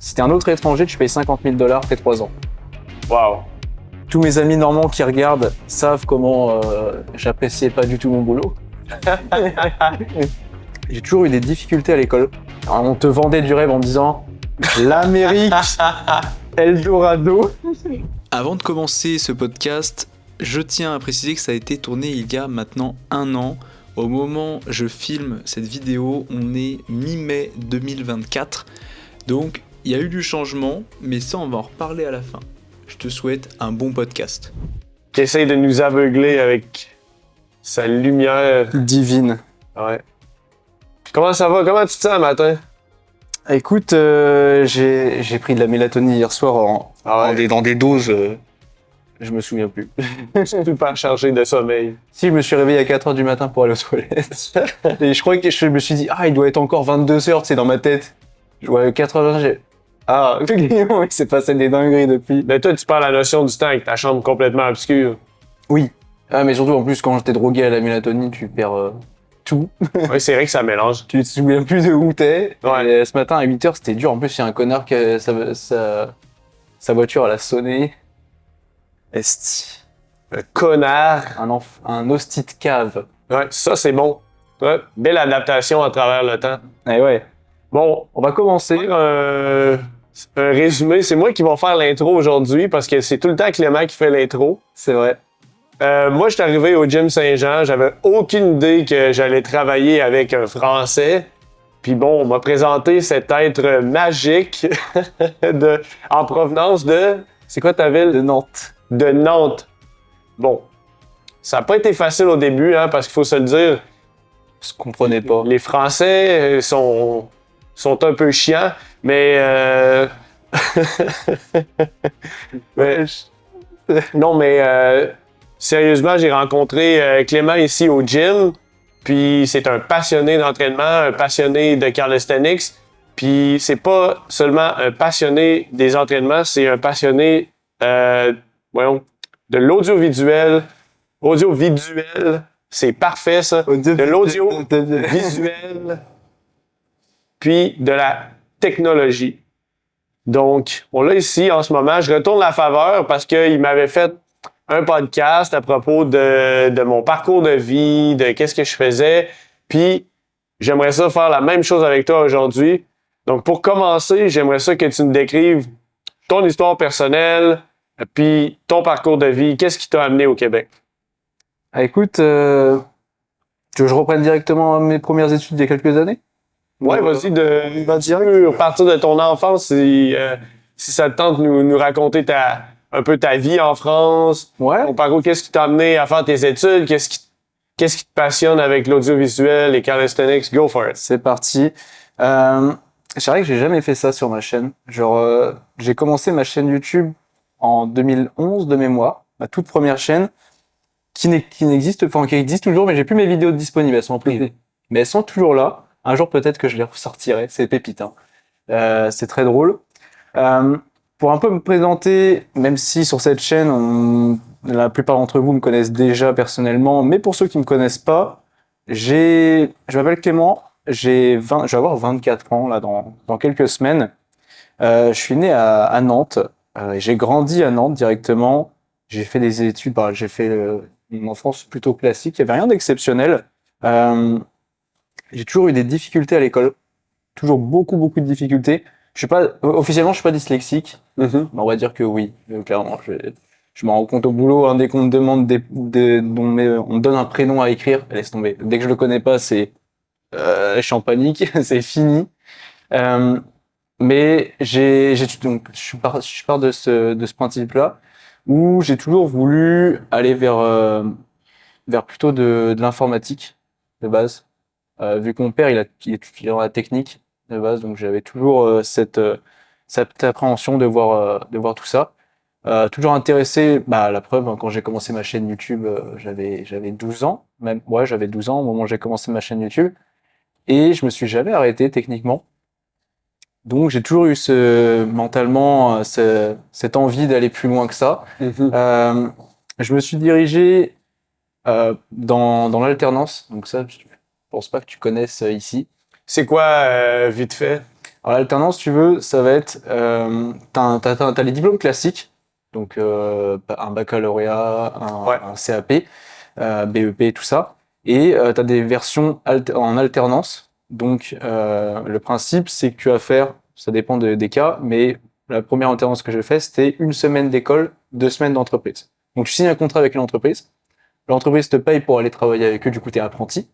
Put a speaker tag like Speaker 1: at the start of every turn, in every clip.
Speaker 1: Si t'es un autre étranger, tu payes 50 000 $, t'es 3 ans.
Speaker 2: Wow.
Speaker 1: Tous mes amis normands qui regardent savent comment j'appréciais pas du tout mon boulot. J'ai toujours eu des difficultés à l'école. Alors, on te vendait du rêve en disant l'Amérique, Eldorado.
Speaker 3: Avant de commencer ce podcast, je tiens à préciser que ça a été tourné il y a maintenant 1 an. Au moment où je filme cette vidéo, on est mi-mai 2024. Donc, il y a eu du changement, mais ça, on va en reparler à la fin. Je te souhaite un bon podcast.
Speaker 2: Qui essaye de nous aveugler avec sa lumière
Speaker 1: Divine.
Speaker 2: Ouais. Comment ça va? Comment tu te sens le matin?
Speaker 1: Écoute, j'ai pris de la mélatonine hier soir dans des doses, je me souviens plus.
Speaker 2: Super chargé de sommeil.
Speaker 1: Si, je me suis réveillé à 4h du matin pour aller aux toilettes. Et je crois que je me suis dit, il doit être encore 22h, c'est dans ma tête. Je vois 4h, j'ai... effectivement, il s'est passé des dingueries depuis.
Speaker 2: Mais toi, tu parles la notion du temps avec ta chambre complètement obscure.
Speaker 1: Oui. Mais surtout, en plus, quand j'étais drogué à la mélatonine, tu perds tout.
Speaker 2: Oui, c'est vrai que ça mélange.
Speaker 1: Tu te souviens plus de où t'es.
Speaker 2: Ouais.
Speaker 1: Et ce matin, à 8h, c'était dur. En plus, il y a un connard qui sa voiture, elle a sonné. Esti.
Speaker 2: Un connard.
Speaker 1: Un hostie de cave.
Speaker 2: Ouais, ça, c'est bon. Ouais, belle adaptation à travers le temps.
Speaker 1: Eh ouais.
Speaker 2: Bon,
Speaker 1: On va commencer.
Speaker 2: un résumé. C'est moi qui vais faire l'intro aujourd'hui parce que c'est tout le temps Clément qui fait l'intro.
Speaker 1: C'est vrai.
Speaker 2: Moi, je suis arrivé au Gym Saint-Jean. J'avais aucune idée que j'allais travailler avec un Français. Puis bon, on m'a présenté cet être magique en provenance de... C'est quoi ta ville?
Speaker 1: De Nantes.
Speaker 2: De Nantes. Bon, ça n'a pas été facile au début, hein, parce qu'il faut se le dire.
Speaker 1: Je comprenais pas.
Speaker 2: Les Français sont un peu chiants, mais... Non, mais sérieusement, j'ai rencontré Clément ici au gym, puis c'est un passionné d'entraînement, un passionné de calisthenics, puis c'est pas seulement un passionné des entraînements, c'est un passionné de l'audiovisuel. Audiovisuel, c'est parfait ça. De l'audiovisuel, puis de la technologie. Donc, on l'a ici en ce moment. Je retourne la faveur parce qu'il m'avait fait un podcast à propos de mon parcours de vie, de qu'est-ce que je faisais. Puis, j'aimerais ça faire la même chose avec toi aujourd'hui. Donc, pour commencer, j'aimerais ça que tu nous décrives ton histoire personnelle, puis ton parcours de vie. Qu'est-ce qui t'a amené au Québec?
Speaker 1: Écoute, que je reprenne directement mes premières études il y a quelques années?
Speaker 2: Ouais, vas-y, partir de ton enfance, si ça te tente de nous raconter un peu ta vie en France.
Speaker 1: Ouais.
Speaker 2: Ton parcours, qu'est-ce qui t'a amené à faire tes études? Qu'est-ce qui te passionne avec l'audiovisuel, les calisthenics? Go for it.
Speaker 1: C'est parti. C'est vrai que j'ai jamais fait ça sur ma chaîne. Genre, j'ai commencé ma chaîne YouTube en 2011 de mémoire, ma toute première chaîne, qui existe toujours, mais j'ai plus mes vidéos disponibles, elles sont en privé. Mais elles sont toujours là. Un jour, peut-être que je les ressortirai. C'est pépite, hein. C'est très drôle. Pour un peu me présenter, même si sur cette chaîne, la plupart d'entre vous me connaissent déjà personnellement, mais pour ceux qui me connaissent pas, je m'appelle Clément, je vais avoir 24 ans là dans quelques semaines. Je suis né à Nantes, j'ai grandi à Nantes directement. J'ai fait des études, j'ai fait une enfance plutôt classique, il y avait rien d'exceptionnel. J'ai toujours eu des difficultés à l'école, toujours beaucoup de difficultés. Officiellement, je suis pas dyslexique.
Speaker 2: Mm-hmm.
Speaker 1: On va dire que oui, clairement. Je m'en rends compte au boulot, hein, dès qu'on me demande on me donne un prénom à écrire, laisse tomber. Dès que je le connais pas, je suis en panique, c'est fini. Mais je pars de ce principe-là où j'ai toujours voulu aller vers plutôt de l'informatique de base. Vu que mon père il est dans la technique de base, donc j'avais toujours cette appréhension de voir tout ça. Toujours intéressé, la preuve, hein, quand j'ai commencé ma chaîne YouTube, j'avais 12 ans, même, ouais, j'avais 12 ans au moment où j'ai commencé ma chaîne YouTube, et je me suis jamais arrêté techniquement. Donc j'ai toujours eu mentalement cette envie d'aller plus loin que ça.
Speaker 2: Mm-hmm.
Speaker 1: Je me suis dirigé dans l'alternance, donc ça, je pense pas que tu connaisses ici.
Speaker 2: C'est quoi, vite fait?
Speaker 1: Alors l'alternance, si tu veux, ça va être, t'as les diplômes classiques, donc un baccalauréat, un CAP, BEP, tout ça, et t'as des versions en alternance. Donc le principe, c'est que tu vas faire, ça dépend des cas, mais la première alternance que j'ai fait, c'était 1 semaine d'école, 2 semaines d'entreprise. Donc tu signes un contrat avec une entreprise, l'entreprise te paye pour aller travailler avec eux, du coup t'es apprenti.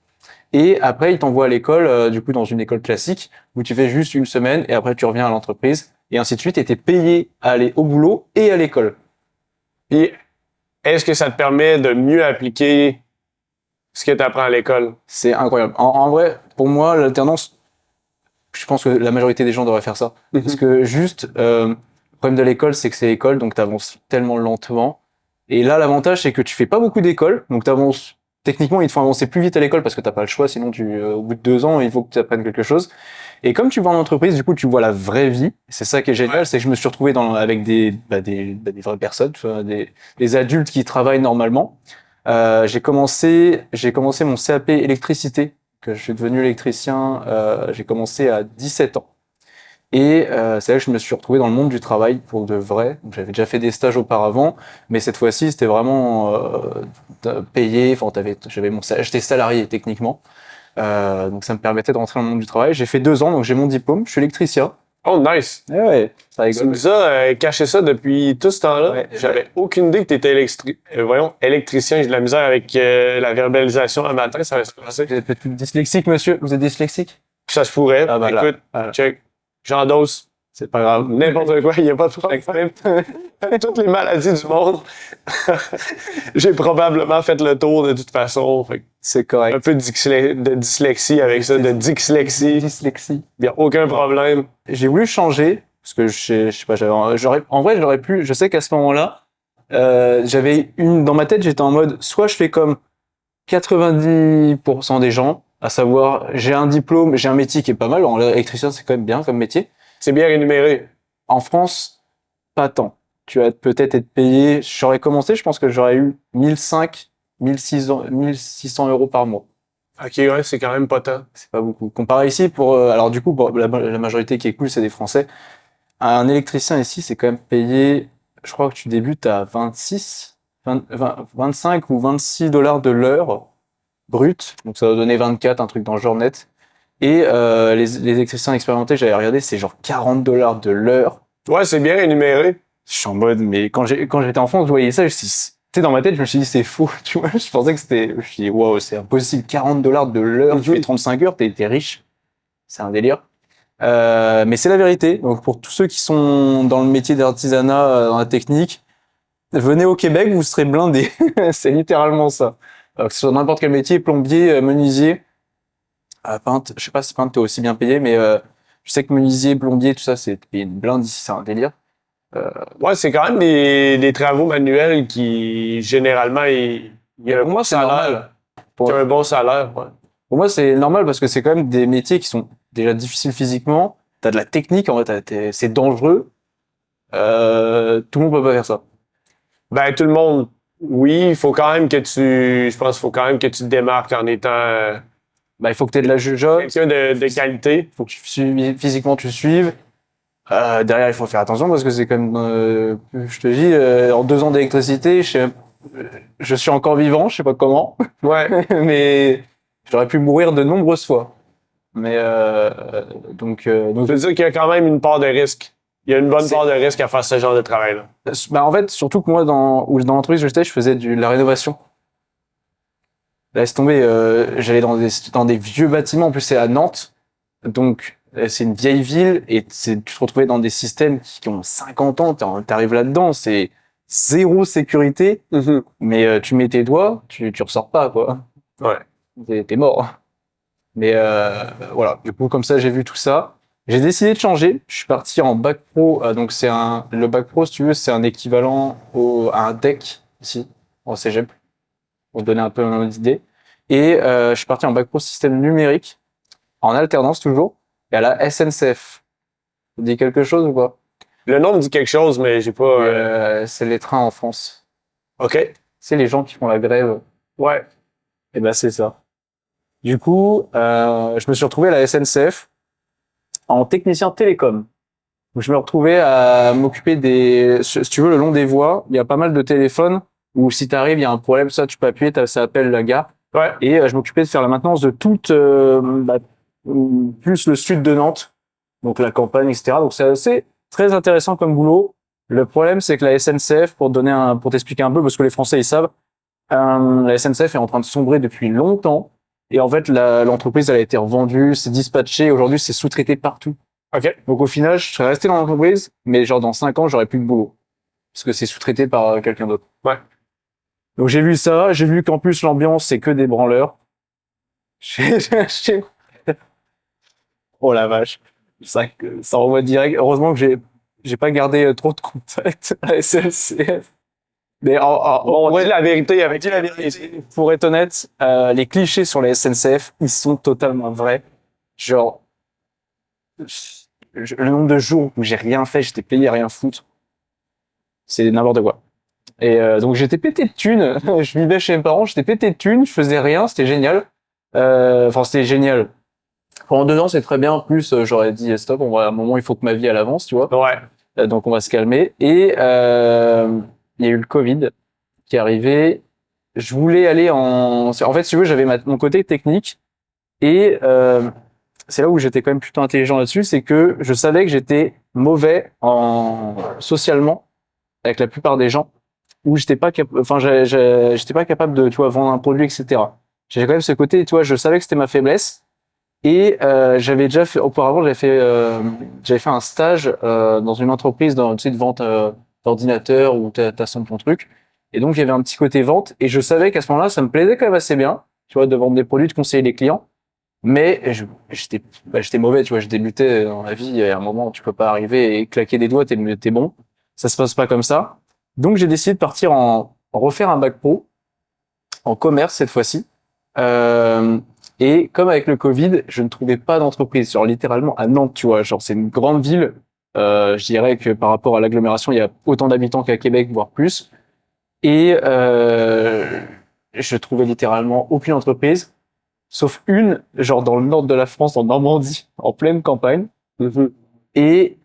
Speaker 1: Et après, ils t'envoient à l'école, du coup, dans une école classique, où tu fais juste 1 semaine, et après, tu reviens à l'entreprise, et ainsi de suite, et t'es payé à aller au boulot et à l'école.
Speaker 2: Puis, est-ce que ça te permet de mieux appliquer ce que tu apprends à l'école?
Speaker 1: C'est incroyable. En vrai, pour moi, l'alternance, je pense que la majorité des gens devraient faire ça. Parce que juste, le problème de l'école, c'est que c'est l'école, donc t'avances tellement lentement. Et là, l'avantage, c'est que tu fais pas beaucoup d'école, donc t'avances. Techniquement, ils te font avancer plus vite à l'école parce que t'as pas le choix, sinon au bout de 2 ans, il faut que tu apprennes quelque chose. Et comme tu vas en entreprise, du coup, tu vois la vraie vie. C'est ça qui est génial, c'est que je me suis retrouvé avec des vraies personnes, tu vois, des adultes qui travaillent normalement. J'ai commencé mon CAP électricité, que je suis devenu électricien, j'ai commencé à 17 ans. Et c'est là que je me suis retrouvé dans le monde du travail pour de vrai. Donc, j'avais déjà fait des stages auparavant, mais cette fois-ci, c'était vraiment payé. Enfin, j'étais salarié techniquement. Donc ça me permettait de rentrer dans le monde du travail. J'ai fait 2 ans, donc j'ai mon diplôme, je suis électricien.
Speaker 2: Oh, nice!
Speaker 1: Eh ouais, ça
Speaker 2: Tu
Speaker 1: rigole.
Speaker 2: nous as caché ça depuis tout ce temps-là.
Speaker 1: Ouais,
Speaker 2: J'avais aucune idée que tu étais électricien. J'ai de la misère avec la verbalisation un matin, ça va se passer.
Speaker 1: Vous êtes peut-être dyslexique, monsieur? Vous êtes dyslexique?
Speaker 2: Ça se pourrait.
Speaker 1: Ah bah là,
Speaker 2: Écoute,
Speaker 1: voilà.
Speaker 2: check. J'endosse
Speaker 1: C'est pas grave.
Speaker 2: n'importe quoi, il n'y a pas de problème. Toutes les maladies du monde. J'ai probablement fait le tour de toute façon. Fait que
Speaker 1: C'est
Speaker 2: un
Speaker 1: correct.
Speaker 2: peu de dyslexie avec ça, de dyslexie.
Speaker 1: Dyslexie.
Speaker 2: Il n'y a aucun problème.
Speaker 1: J'ai voulu changer parce que je sais pas, en vrai, j'aurais pu. Je sais qu'à ce moment-là, dans ma tête, j'étais en mode, soit je fais comme 90% des gens, à savoir, j'ai un diplôme, j'ai un métier qui est pas mal. En électricien, c'est quand même bien comme métier.
Speaker 2: C'est bien rémunéré.
Speaker 1: En France, pas tant. Tu vas peut-être être payé. J'aurais commencé, je pense que j'aurais eu 1005, 1600 euros par mois.
Speaker 2: Ok, ouais, c'est quand même pas tant.
Speaker 1: C'est pas beaucoup. Comparé ici, alors du coup, la majorité qui est cool, c'est des Français. Un électricien ici, c'est quand même payé, je crois que tu débutes à 25 ou 26 dollars de l'heure brut. Donc ça va donner 24, un truc dans le genre net. Et les électriciens expérimentés, j'avais regardé, c'est genre 40 dollars de l'heure.
Speaker 2: Ouais, c'est bien rémunéré.
Speaker 1: Je suis en mode, mais quand j'étais enfant, je voyais ça, tu sais, dans ma tête, je me suis dit, c'est faux, tu vois. Je pensais que je me suis dit, waouh, c'est impossible, 40 dollars de l'heure, tu fais 35 heures, t'es riche. C'est un délire. Mais c'est la vérité. Donc, pour tous ceux qui sont dans le métier d'artisanat, dans la technique, venez au Québec, vous serez blindés. C'est littéralement ça. Que ce soit dans n'importe quel métier, plombier, menuisier, peintre, je sais pas si peintre t'es aussi bien payé, mais je sais que menuisier, plombier, tout ça, c'est payé une blinde ici, c'est un délire.
Speaker 2: Ouais, c'est quand même des travaux manuels qui, généralement, il y a
Speaker 1: Pour moi, c'est normal.
Speaker 2: qui a un bon salaire. Ouais.
Speaker 1: Pour moi, c'est normal parce que c'est quand même des métiers qui sont déjà difficiles physiquement. T'as de la technique, en vrai, c'est dangereux. Tout le monde peut pas faire ça.
Speaker 2: Ben, tout le monde, oui, il faut quand même je pense qu'il faut quand même que tu te démarques en étant
Speaker 1: Bah, il faut que tu aies de la jugeote,
Speaker 2: quelqu'un de qualité.
Speaker 1: il faut que physiquement tu suives. Derrière, il faut faire attention parce que c'est comme, je te dis, en 2 ans d'électricité, je suis encore vivant, je sais pas comment,
Speaker 2: Ouais.
Speaker 1: mais j'aurais pu mourir de nombreuses fois. Mais donc
Speaker 2: Je veux dire qu'il y a quand même une part de risque. Il y a une bonne
Speaker 1: C'est-
Speaker 2: part de risque à faire ce genre de travail-là.
Speaker 1: bah en fait, surtout que moi, dans l'entreprise où j'étais, je faisais de la rénovation. Laisse tomber, j'allais dans des vieux bâtiments, en plus c'est à Nantes, donc c'est une vieille ville, et tu te retrouvais dans des systèmes qui ont 50 ans, t'arrives là-dedans, c'est zéro sécurité, mais tu mets tes doigts, tu ressors pas, quoi.
Speaker 2: Ouais.
Speaker 1: T'es mort. Mais voilà, du coup, comme ça, j'ai vu tout ça. J'ai décidé de changer. Je suis parti en bac pro. Donc, le bac pro, si tu veux, c'est un équivalent à un DEC ici, en cégep, pour te donner un peu une idée. Et je suis parti en bac pro système numérique, en alternance toujours, et à la SNCF. Ça te dit quelque chose ou pas?
Speaker 2: Le nom me dit quelque chose, mais j'ai pas.
Speaker 1: C'est les trains en France.
Speaker 2: OK.
Speaker 1: C'est les gens qui font la grève.
Speaker 2: Ouais.
Speaker 1: Et ben c'est ça. Du coup, je me suis retrouvé à la SNCF. en technicien télécom. Donc, je me retrouvais à m'occuper si tu veux, le long des voies, il y a pas mal de téléphones où si t'arrives, il y a un problème, ça, tu peux appuyer, ça appelle la gare.
Speaker 2: Ouais.
Speaker 1: Et je m'occupais de faire la maintenance de toute, plus le sud de Nantes, donc la campagne, etc. Donc c'est assez très intéressant comme boulot. Le problème, c'est que la SNCF, pour t'expliquer un peu, parce que les Français ils savent, la SNCF est en train de sombrer depuis longtemps. Et en fait, l'entreprise elle a été revendue, c'est dispatché. Aujourd'hui, c'est sous-traité partout.
Speaker 2: OK.
Speaker 1: Donc au final, je serais resté dans l'entreprise, mais genre dans 5 ans, j'aurais plus de boulot parce que c'est sous-traité par quelqu'un d'autre.
Speaker 2: Ouais.
Speaker 1: Donc j'ai vu ça, j'ai vu qu'en plus l'ambiance c'est que des branleurs. J'ai- Oh la vache, ça renvoie direct. Heureusement que j'ai pas gardé trop de contacts à la SNCF. Mais
Speaker 2: Bon, on dit la vérité avec
Speaker 1: dit la vérité. Pour être honnête, les clichés sur la SNCF, ils sont totalement vrais. Genre, le nombre de jours où j'ai rien fait, j'étais payé à rien foutre, c'est n'importe quoi. Et donc j'étais pété de thunes. Je vivais chez mes parents, j'étais pété de thunes, je faisais rien, c'était génial. Enfin, c'était génial. Pendant 2 ans, c'est très bien. En plus, j'aurais dit stop. À un moment, il faut que ma vie elle avance, tu vois.
Speaker 2: Ouais.
Speaker 1: Donc on va se calmer. Et il y a eu le Covid qui est arrivé. Je voulais aller en fait, si tu veux, j'avais mon côté technique et c'est là où j'étais quand même plutôt intelligent là-dessus, c'est que je savais que j'étais mauvais socialement avec la plupart des gens, où j'étais pas j'étais pas capable de, tu vois, vendre un produit, etc. J'avais quand même ce côté, tu vois, je savais que c'était ma faiblesse. Et j'avais déjà fait auparavant, j'avais fait un stage dans une entreprise tu sais, de vente d'ordinateur où t'assembles ton truc. Et donc j'avais un petit côté vente et je savais qu'à ce moment-là, ça me plaisait quand même assez bien, tu vois, de vendre des produits, de conseiller les clients. Mais j'étais mauvais, tu vois, je débutais dans la vie. À un moment, tu peux pas arriver et claquer des doigts, t'es bon. Ça se passe pas comme ça. Donc j'ai décidé de partir refaire un bac pro en commerce cette fois-ci. Et comme avec le Covid, je ne trouvais pas d'entreprise. Genre littéralement à Nantes, tu vois. Genre c'est une grande ville. Je dirais que par rapport à l'agglomération, il y a autant d'habitants qu'à Québec, voire plus. Et je trouvais littéralement aucune entreprise, sauf une, genre dans le nord de la France, en Normandie, en pleine campagne. Et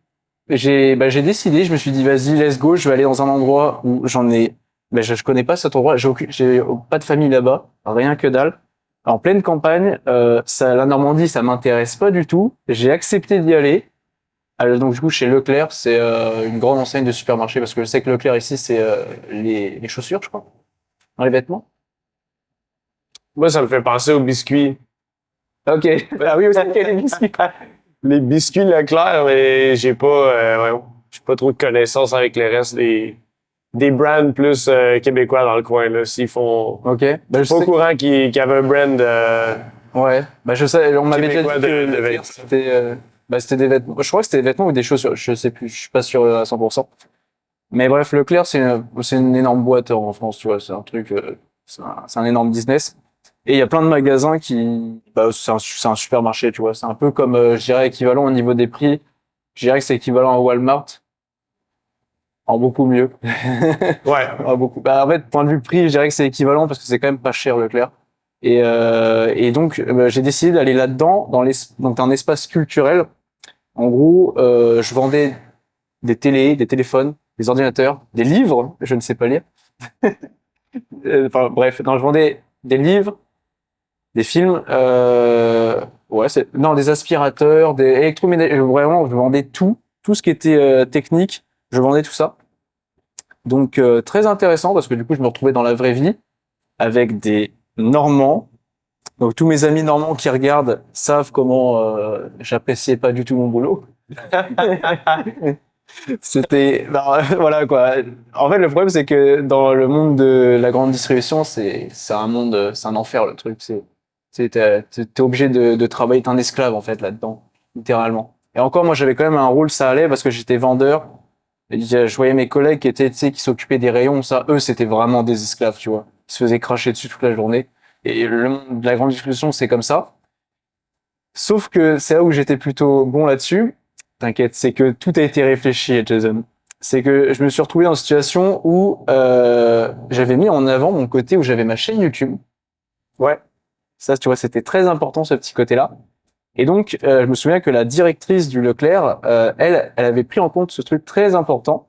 Speaker 1: j'ai décidé, je me suis dit, vas-y, let's go, je vais aller dans un endroit où je connais pas cet endroit, j'ai pas de famille là-bas, rien que dalle. En pleine campagne, la Normandie, ça m'intéresse pas du tout. J'ai accepté d'y aller. Donc du coup, chez Leclerc, c'est une grande enseigne de supermarché, parce que je sais que Leclerc ici, c'est les chaussures, je crois, dans les vêtements.
Speaker 2: Moi, ça me fait penser aux biscuits.
Speaker 1: Ok. Ah oui, aussi, les biscuits.
Speaker 2: Les biscuits Leclerc, mais j'ai pas trop de connaissances avec le reste des brands plus québécois dans le coin, là. S'ils font.
Speaker 1: Ok.
Speaker 2: Je suis pas au courant qu'il y avait un brand.
Speaker 1: Ouais. Je sais, on m'avait déjà dit
Speaker 2: Québécois
Speaker 1: que
Speaker 2: de
Speaker 1: Leclerc,
Speaker 2: vêtements.
Speaker 1: c'était des vêtements. Je crois que c'était des vêtements ou des chaussures. Je sais plus. Je suis pas sûr à 100%. Mais bref, Leclerc, c'est une énorme boîte en France, tu vois. C'est un truc, c'est un énorme business. Et il y a plein de magasins c'est un supermarché, tu vois. C'est un peu comme, je dirais, équivalent au niveau des prix. Je dirais que c'est équivalent à Walmart. En beaucoup mieux.
Speaker 2: Ouais.
Speaker 1: En beaucoup. En fait, point de vue prix, je dirais que c'est équivalent parce que c'est quand même pas cher, Leclerc. Et donc, j'ai décidé d'aller là-dedans, donc un espace culturel. En gros, je vendais des téléphones, des ordinateurs, des livres, je ne sais pas lire. Enfin, bref, non, je vendais des livres, des films, des aspirateurs, des électroménagers. Vraiment, je vendais tout ce qui était technique, je vendais tout ça. Donc, très intéressant parce que du coup, je me retrouvais dans la vraie vie avec des Normands. Donc, tous mes amis normands qui regardent savent comment j'appréciais pas du tout mon boulot. Voilà quoi. En fait, le problème c'est que dans le monde de la grande distribution, c'est un enfer le truc. T'es obligé de travailler, t'es un esclave en fait là-dedans, littéralement. Et encore, moi j'avais quand même un rôle, ça allait parce que j'étais vendeur. Et je voyais mes collègues qui s'occupaient des rayons, ça, eux c'était vraiment des esclaves, tu vois. Ils se faisaient cracher dessus toute la journée. Et le monde de la grande distribution, c'est comme ça. Sauf que c'est là où j'étais plutôt bon là-dessus. T'inquiète, c'est que tout a été réfléchi, Jason. C'est que je me suis retrouvé dans une situation où j'avais mis en avant mon côté où j'avais ma chaîne YouTube. Ouais. Ça, tu vois, c'était très important, ce petit côté-là. Et donc, je me souviens que la directrice du Leclerc, elle avait pris en compte ce truc très important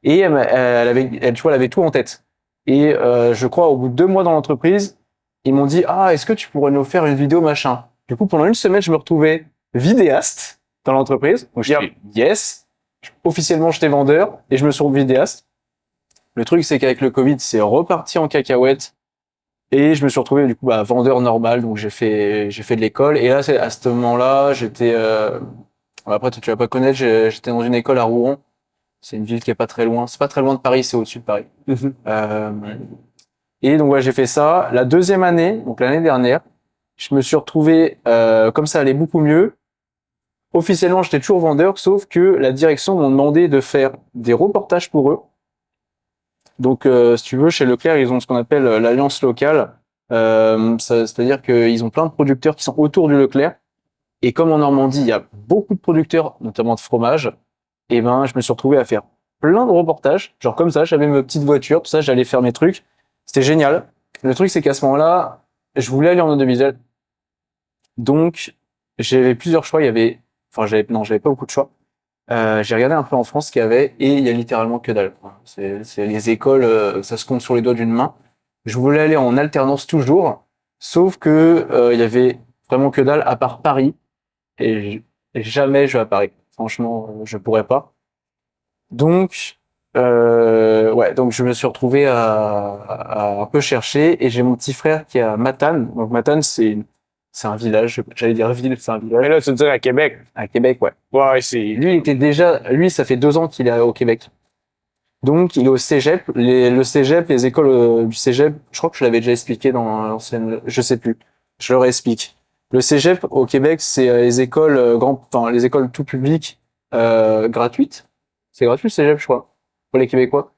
Speaker 1: et tu vois, elle avait tout en tête. Et je crois au bout de 2 mois dans l'entreprise, ils m'ont dit ah est-ce que tu pourrais nous faire une vidéo machin. Du coup, pendant 1 semaine, je me retrouvais vidéaste dans l'entreprise. Donc je dis yes. Officiellement, j'étais vendeur et je me suis retrouvé vidéaste. Le truc, c'est qu'avec le Covid, c'est reparti en cacahuète. Et je me suis retrouvé du coup vendeur normal, donc j'ai fait de l'école. Et là, à ce moment-là, j'étais après tu vas pas connaître, j'étais dans une école à Rouen. C'est une ville qui est pas très loin. C'est pas très loin de Paris, c'est au-dessus de Paris. Et donc j'ai fait ça. La 2e année, donc l'année dernière, je me suis retrouvé comme ça allait beaucoup mieux. Officiellement, j'étais toujours vendeur, sauf que la direction m'a demandé de faire des reportages pour eux. Donc, si tu veux, chez Leclerc, ils ont ce qu'on appelle l'alliance locale. C'est-à-dire qu'ils ont plein de producteurs qui sont autour du Leclerc. Et comme en Normandie, il y a beaucoup de producteurs, notamment de fromage, et ben, je me suis retrouvé à faire plein de reportages. Genre comme ça, j'avais ma petite voiture, tout ça, j'allais faire mes trucs. C'était génial. Le truc, c'est qu'à ce moment-là, je voulais aller en audiovisuel. Donc, j'avais plusieurs choix. J'avais pas beaucoup de choix. J'ai regardé un peu en France ce qu'il y avait et il y a littéralement que dalle. C'est les écoles, ça se compte sur les doigts d'une main. Je voulais aller en alternance toujours, sauf que il y avait vraiment que dalle à part Paris et jamais je vais à Paris. Franchement, je pourrais pas. Donc donc je me suis retrouvé à un peu chercher et j'ai mon petit frère qui est à Matane. Donc Matane c'est un village, j'allais dire ville, c'est un village.
Speaker 2: Mais là, tu veux dire à Québec.
Speaker 1: À Québec, ouais.
Speaker 2: Ouais, c'est.
Speaker 1: Lui, ça fait 2 ans qu'il est au Québec. Donc, il est au cégep. Le cégep, les écoles du cégep, je crois que je l'avais déjà expliqué dans l'ancienne, je sais plus. Je le réexplique. Le cégep au Québec, c'est les écoles les écoles tout publiques, gratuites. C'est gratuit le cégep, je crois. Pour les Québécois.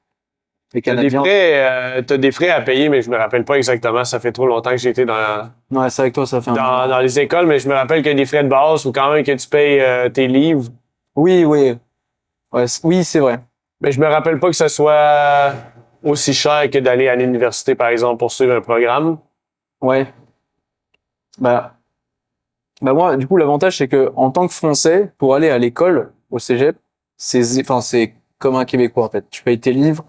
Speaker 1: Les Canadiens.
Speaker 2: T'as des frais à payer, mais je me rappelle pas exactement. Ça fait trop longtemps que j'ai été
Speaker 1: Ouais, c'est avec toi, ça fait un moment.
Speaker 2: dans les écoles, mais je me rappelle qu'il y a des frais de base ou quand même que tu payes tes livres.
Speaker 1: Oui. Ouais, oui, c'est vrai.
Speaker 2: Mais je me rappelle pas que ce soit aussi cher que d'aller à l'université, par exemple, pour suivre un programme.
Speaker 1: Ouais. Bah moi, du coup, l'avantage, c'est que en tant que Français, pour aller à l'école, au cégep, c'est comme un Québécois, en fait. Tu payes tes livres,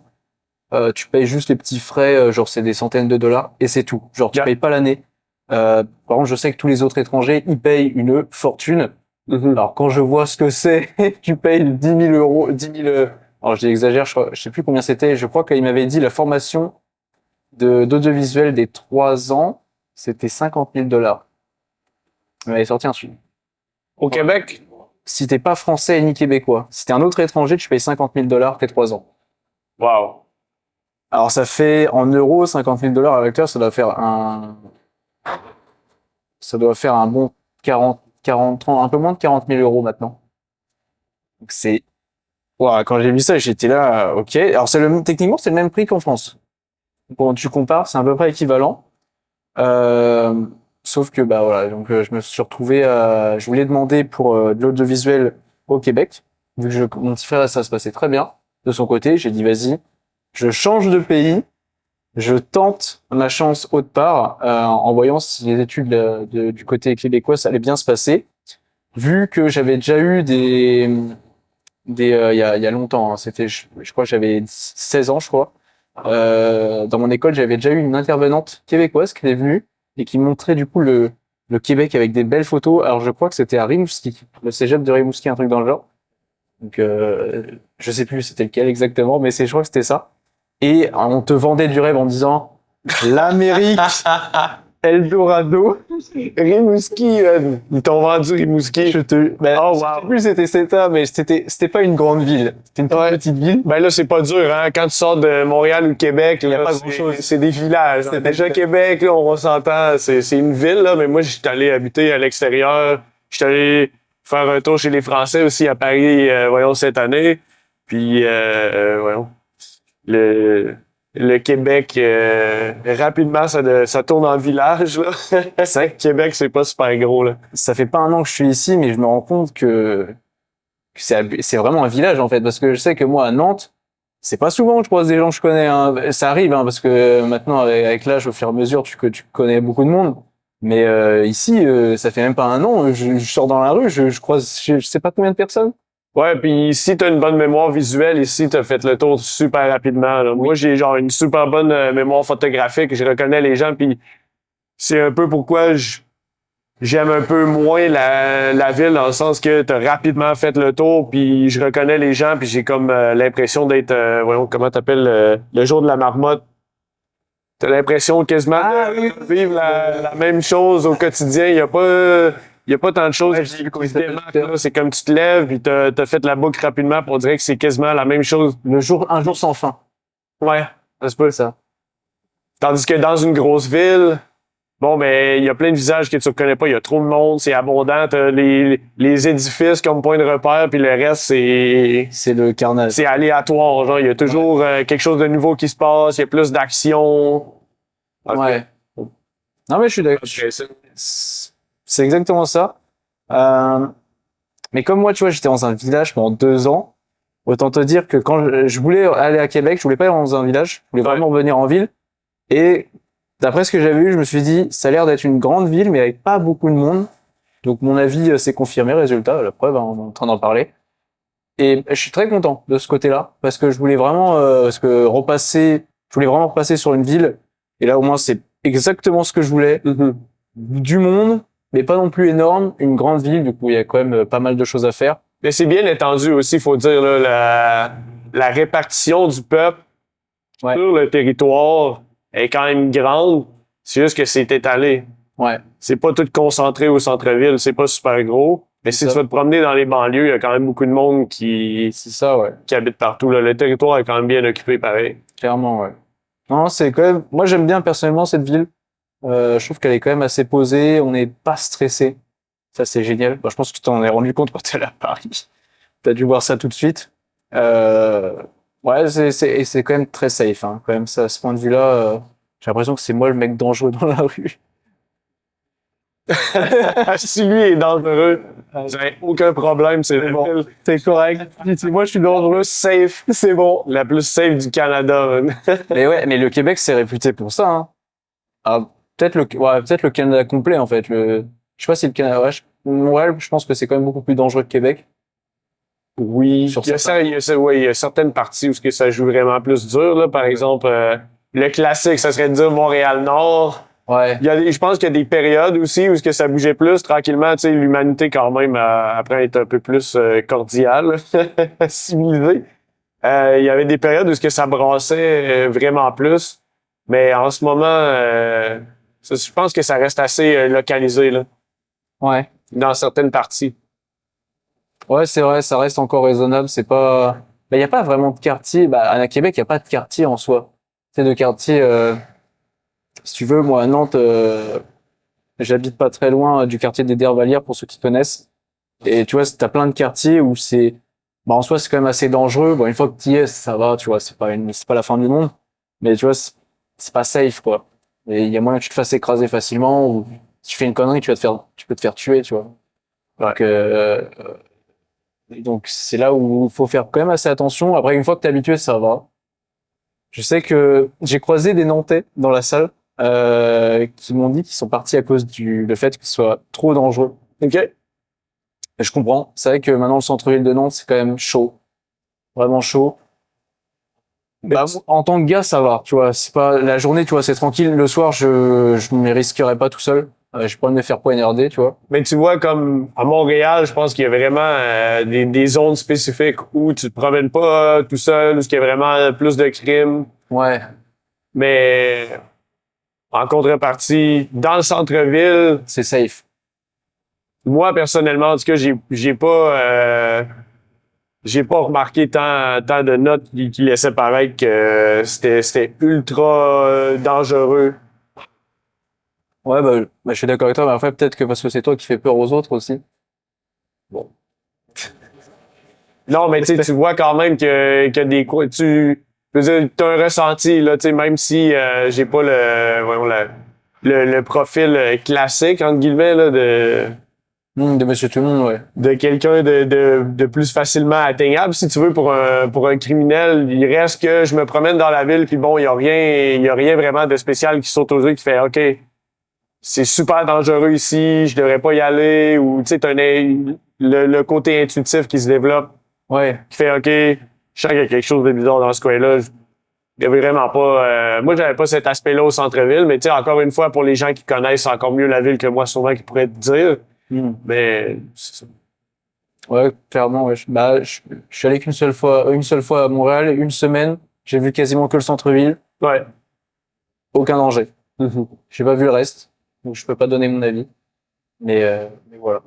Speaker 1: tu payes juste les petits frais, genre c'est des centaines de dollars, et c'est tout. Genre, tu payes pas l'année. Par contre, je sais que tous les autres étrangers, ils payent une fortune. Alors, quand je vois ce que c'est, tu payes 10 000 euros, 10 000, alors j'exagère, je sais plus combien c'était, je crois qu'il m'avait dit la formation d'audiovisuel des 3 ans, c'était 50 000 dollars. Il m'avait sorti un film.
Speaker 2: Au Québec?
Speaker 1: Si t'es pas français ni québécois, si t'es un autre étranger, tu payes 50 000 dollars tes 3 ans.
Speaker 2: Wow.
Speaker 1: Alors ça fait en euros 50 000 dollars à l'acteur, ça doit faire un bon 40, 30, un peu moins de 40 000 euros maintenant. Donc c'est, wow, quand j'ai vu ça, j'étais là, ok. Alors techniquement c'est le même prix qu'en France. Quand tu compares, c'est à peu près équivalent. Sauf que voilà, donc je me suis retrouvé je voulais demander pour de l'audiovisuel au Québec, vu que mon petit frère ça se passait très bien de son côté, j'ai dit vas-y, je change de pays, je tente ma chance autre part en voyant si les études du côté québécois ça allait bien se passer, vu que j'avais déjà eu il y a longtemps, hein, c'était je crois que j'avais 16 ans je crois. Dans mon école, j'avais déjà eu une intervenante québécoise qui est venue et qui montrait du coup le Québec avec des belles photos. Alors je crois que c'était à Rimouski, le cégep de Rimouski, un truc dans le genre. Donc je sais plus c'était lequel exactement, mais je crois que c'était ça. Et on te vendait du rêve en disant l'Amérique, Eldorado,
Speaker 2: Rimouski, ils t'ont vendu Rimouski.
Speaker 1: Je sais plus c'était CETA, mais c'était pas une grande ville. C'était une petite ville.
Speaker 2: Ben là, c'est pas dur, hein. Quand tu sors de Montréal ou Québec,
Speaker 1: il y a pas grand chose.
Speaker 2: C'est des villages. Hein. Déjà Québec, là, on s'entend, c'est une ville, là, mais moi, j'étais allé habiter à l'extérieur. J'étais allé faire un tour chez les Français aussi à Paris, cette année. Puis, voyons. Le Québec, rapidement, ça tourne en village, là. C'est vrai que Québec, c'est pas super gros, là.
Speaker 1: Ça fait pas un an que je suis ici, mais je me rends compte que c'est vraiment un village, en fait. Parce que je sais que moi, à Nantes, c'est pas souvent que je croise des gens que je connais, hein. Ça arrive, hein, parce que maintenant, avec l'âge, au fur et à mesure, tu connais beaucoup de monde. Mais ici, ça fait même pas un an, je sors dans la rue, je croise je sais pas combien de personnes.
Speaker 2: Ouais, puis si t'as une bonne mémoire visuelle, ici, t'as fait le tour super rapidement, là. Moi, j'ai genre une super bonne mémoire photographique, je reconnais les gens, puis c'est un peu pourquoi j'aime un peu moins la ville, dans le sens que t'as rapidement fait le tour, puis je reconnais les gens, puis j'ai comme l'impression d'être, voyons, comment t'appelles, le jour de la marmotte. T'as l'impression quasiment de vivre la même chose au quotidien. Il y a pas tant de choses
Speaker 1: Ouais, j'ai vu comment
Speaker 2: qui
Speaker 1: il
Speaker 2: se
Speaker 1: s'appelle.
Speaker 2: démarquent, là. C'est comme tu te lèves, puis t'as fait la boucle rapidement, puis on dirait que c'est quasiment la même chose.
Speaker 1: Un jour sans fin.
Speaker 2: Ouais, ça se peut.
Speaker 1: Ça.
Speaker 2: Tandis que dans une grosse ville, bon, ben, il y a plein de visages que tu reconnais pas. Il y a trop de monde, c'est abondant. T'as les édifices comme point de repère, puis le reste,
Speaker 1: C'est le carnage.
Speaker 2: c'est aléatoire. Genre, il y a toujours quelque chose de nouveau qui se passe, il y a plus d'action.
Speaker 1: Ouais. Non, mais je suis d'accord.
Speaker 2: Ok, ça.
Speaker 1: C'est exactement ça. Mais comme moi, tu vois, j'étais dans un village pendant 2 ans. Autant te dire que quand je voulais aller à Québec, je voulais pas aller dans un village. Je voulais vraiment revenir en ville. Et d'après ce que j'avais vu, je me suis dit, ça a l'air d'être une grande ville, mais avec pas beaucoup de monde. Donc mon avis s'est confirmé. Résultat, la preuve, hein, on est en train d'en parler. Et je suis très content de ce côté-là, parce que je voulais vraiment, je voulais vraiment repasser sur une ville. Et là, au moins, c'est exactement ce que je voulais. Du monde, mais pas non plus énorme. Une grande ville, du coup, il y a quand même pas mal de choses à faire.
Speaker 2: Mais c'est bien étendu aussi, faut dire, là, la répartition du peuple
Speaker 1: Ouais.
Speaker 2: sur le territoire est quand même grande. C'est juste que c'est étalé.
Speaker 1: Ouais.
Speaker 2: C'est pas tout concentré au centre-ville, c'est pas super gros. Mais si
Speaker 1: C'est
Speaker 2: tu
Speaker 1: ça.
Speaker 2: vas te promener dans les banlieues, il y a quand même beaucoup de monde qui
Speaker 1: C'est ça, ouais.
Speaker 2: habite partout, là. Le territoire est quand même bien occupé, pareil.
Speaker 1: Clairement, ouais. Non, c'est quand même, moi, j'aime bien personnellement cette ville. Je trouve qu'elle est quand même assez posée. On n'est pas stressé. Ça, c'est génial. Bah, je pense que tu t'en es rendu compte quand t'es allé à Paris. T'as dû voir ça tout de suite. Ouais, c'est quand même très safe, hein. Quand même, ça, à ce point de vue-là, j'ai l'impression que c'est moi le mec dangereux dans la rue.
Speaker 2: Si lui est dangereux, j'ai aucun problème, c'est la
Speaker 1: bon.
Speaker 2: ville
Speaker 1: C'est correct. Si moi, je suis dangereux,
Speaker 2: safe.
Speaker 1: c'est bon.
Speaker 2: La plus safe du Canada, man.
Speaker 1: Mais ouais, mais le Québec, c'est réputé pour ça, hein. Ah, peut-être le Canada complet, en fait. Je sais pas si le Canada, ouais, je pense que c'est quand même beaucoup plus dangereux que Québec.
Speaker 2: Oui,
Speaker 1: Sur
Speaker 2: il y a
Speaker 1: certains.
Speaker 2: il y a certaines parties où ce que ça joue vraiment plus dur, là. Par exemple, le classique, ça serait de dire Montréal-Nord.
Speaker 1: Ouais.
Speaker 2: Je pense qu'il y a des périodes aussi où ce que ça bougeait plus tranquillement. Tu sais, l'humanité quand même apprend à être un peu plus cordiale, civilisée. Il y avait des périodes où ce que ça brassait vraiment plus, mais en ce moment, je pense que ça reste assez localisé là,
Speaker 1: Ouais.
Speaker 2: dans certaines parties.
Speaker 1: Ouais, c'est vrai, ça reste encore raisonnable. C'est pas, il y a pas vraiment de quartier. Bah, à Québec, il y a pas de quartier en soi. C'est de quartier. Si tu veux, moi à Nantes, j'habite pas très loin du quartier des Dervalières pour ceux qui connaissent. Et tu vois, t'as plein de quartiers où c'est, bah en soi, c'est quand même assez dangereux. Bon, une fois que t'y es, ça va, tu vois, c'est pas la fin du monde. Mais tu vois, c'est pas safe, quoi. Et il y a moyen que tu te fasses écraser facilement ou si tu fais une connerie, tu peux te faire tuer, tu vois. Donc c'est là où il faut faire quand même assez attention. Après, une fois que t'es habitué, ça va. Je sais que j'ai croisé des Nantais dans la salle qui m'ont dit qu'ils sont partis à cause le fait que ce soit trop dangereux.
Speaker 2: Ok.
Speaker 1: Et je comprends. C'est vrai que maintenant le centre-ville de Nantes, c'est quand même chaud, vraiment chaud. Bah, en tant que gars, ça va. Tu vois, c'est pas la journée, tu vois, c'est tranquille. Le soir, je me risquerais pas tout seul. J'ai pas de me faire poignarder, tu vois.
Speaker 2: Mais tu vois, comme à Montréal, je pense qu'il y a vraiment des zones spécifiques où tu te promènes pas tout seul, où il y a vraiment plus de crimes.
Speaker 1: Ouais,
Speaker 2: Mais en contrepartie, dans le centre-ville,
Speaker 1: c'est safe.
Speaker 2: moi personnellement, en tout cas, j'ai pas remarqué tant de notes qui laissaient paraître que c'était ultra dangereux.
Speaker 1: Ouais, je suis d'accord avec toi, mais après, peut-être que parce que c'est toi qui fais peur aux autres aussi. Bon.
Speaker 2: Non, mais tu vois quand même que des quoi, je veux dire, t'as un ressenti là, tu sais, même si j'ai pas le profil classique entre guillemets là
Speaker 1: De Monsieur Tout-le-Monde, ouais.
Speaker 2: de quelqu'un de plus facilement atteignable, si tu veux, pour un criminel. Il reste que je me promène dans la ville, puis bon, il y a rien vraiment de spécial qui saute aux yeux, qui fait OK, c'est super dangereux ici, je devrais pas y aller, ou tu sais, t'as le côté intuitif qui se développe,
Speaker 1: Ouais.
Speaker 2: qui fait OK, je sens qu'il y a quelque chose de bizarre dans ce coin-là. Il y avait vraiment pas. Moi, j'avais pas cet aspect-là au centre-ville, mais tu sais, encore une fois, pour les gens qui connaissent encore mieux la ville que moi, souvent, qui pourraient te dire. Mais c'est ça.
Speaker 1: Ouais, clairement, ouais. Je suis allé une seule fois à Montréal, une semaine. J'ai vu quasiment que le centre-ville.
Speaker 2: Ouais.
Speaker 1: Aucun danger. J'ai pas vu le reste, donc je peux pas donner mon avis. Mais voilà.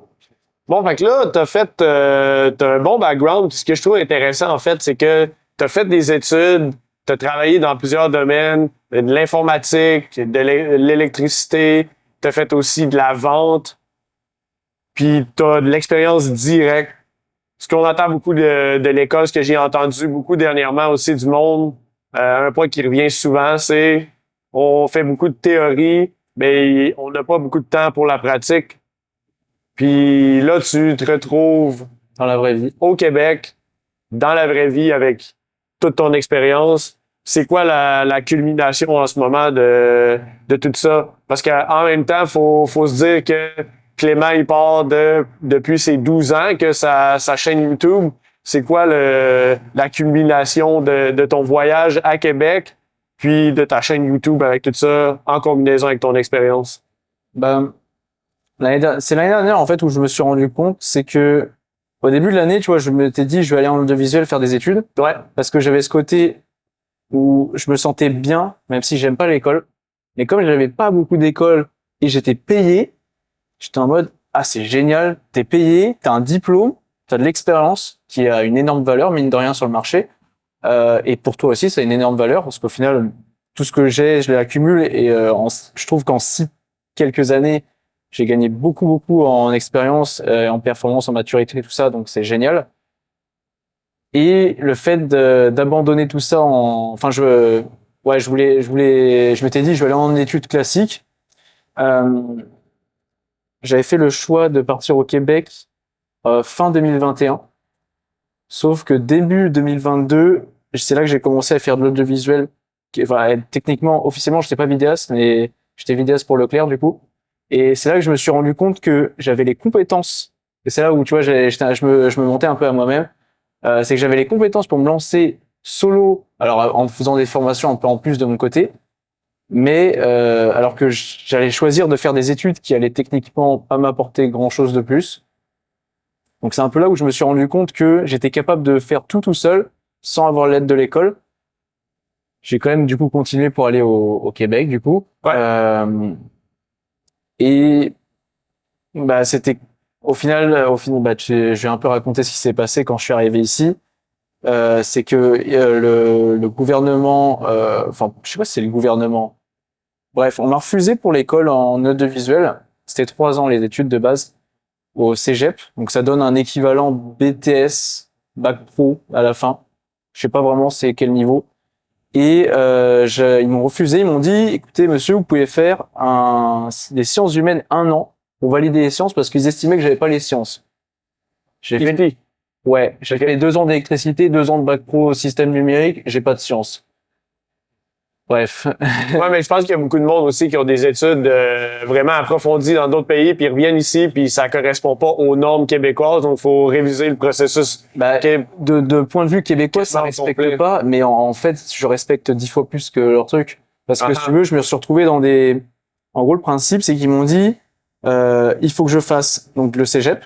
Speaker 2: Bon, fait que là, t'as un bon background. Puis ce que je trouve intéressant, en fait, c'est que t'as fait des études, t'as travaillé dans plusieurs domaines, de l'informatique, de l'électricité, t'as fait aussi de la vente, puis t'as de l'expérience directe. Ce qu'on entend beaucoup de l'école, ce que j'ai entendu beaucoup dernièrement aussi du monde, un point qui revient souvent, c'est on fait beaucoup de théorie, mais on n'a pas beaucoup de temps pour la pratique. Puis là, tu te retrouves
Speaker 1: Dans la vraie vie.
Speaker 2: au Québec, dans la vraie vie, avec toute ton expérience. C'est quoi la culmination en ce moment de tout ça? Parce qu'en même temps, faut se dire que Clément, il part depuis ses 12 ans que sa chaîne YouTube. C'est quoi la culmination de ton voyage à Québec, puis de ta chaîne YouTube avec tout ça, en combinaison avec ton expérience?
Speaker 1: Ben, c'est l'année dernière, en fait, où je me suis rendu compte, c'est que, au début de l'année, tu vois, je m'étais dit, je vais aller en audiovisuel faire des études.
Speaker 2: Ouais.
Speaker 1: Parce que j'avais ce côté où je me sentais bien, même si j'aime pas l'école. Mais comme j'avais pas beaucoup d'école et j'étais payé, j'étais en mode, ah, c'est génial, t'es payé, t'as un diplôme, t'as de l'expérience qui a une énorme valeur, mine de rien, sur le marché. Et pour toi aussi, ça a une énorme valeur parce qu'au final, tout ce que j'ai, je l'accumule et je trouve qu'en quelques années, j'ai gagné beaucoup en expérience, en performance, en maturité, tout ça, donc c'est génial. Et le fait d'abandonner tout ça je m'étais dit, je vais aller en études classiques. J'avais fait le choix de partir au Québec fin 2021. Sauf que début 2022, c'est là que j'ai commencé à faire de l'audiovisuel. Techniquement, officiellement, j'étais pas vidéaste, mais j'étais vidéaste pour Leclerc, du coup. Et c'est là que je me suis rendu compte que j'avais les compétences. Et c'est là où, tu vois, je me montais un peu à moi-même. C'est que j'avais les compétences pour me lancer solo, alors en faisant des formations un peu en plus de mon côté. Mais alors que j'allais choisir de faire des études qui allaient techniquement pas m'apporter grand-chose de plus. Donc c'est un peu là où je me suis rendu compte que j'étais capable de faire tout seul, sans avoir l'aide de l'école. J'ai quand même du coup continué pour aller au Québec du coup.
Speaker 2: Ouais.
Speaker 1: Et bah c'était au final bah je vais un peu raconter ce qui s'est passé quand je suis arrivé ici. C'est que le gouvernement, enfin je sais pas si c'est le gouvernement. Bref, on m'a refusé pour l'école en audiovisuel. C'était 3 ans les études de base au cégep, donc ça donne un équivalent BTS, bac pro à la fin. Je sais pas vraiment c'est quel niveau. Et ils m'ont refusé, ils m'ont dit, écoutez monsieur, vous pouvez faire des sciences humaines 1 an pour valider les sciences parce qu'ils estimaient que j'avais pas les sciences. J'ai fait 2 ans d'électricité, 2 ans de bac pro système numérique, j'ai pas de sciences. Bref.
Speaker 2: Ouais, mais je pense qu'il y a beaucoup de monde aussi qui ont des études vraiment approfondies dans d'autres pays, puis ils reviennent ici, puis ça correspond pas aux normes québécoises, donc il faut réviser le processus.
Speaker 1: De point de vue québécois, ça respecte pas, mais en fait, je respecte 10 fois plus que leur truc. Parce que si tu veux, je me suis retrouvé en gros, le principe, c'est qu'ils m'ont dit, il faut que je fasse donc le cégep,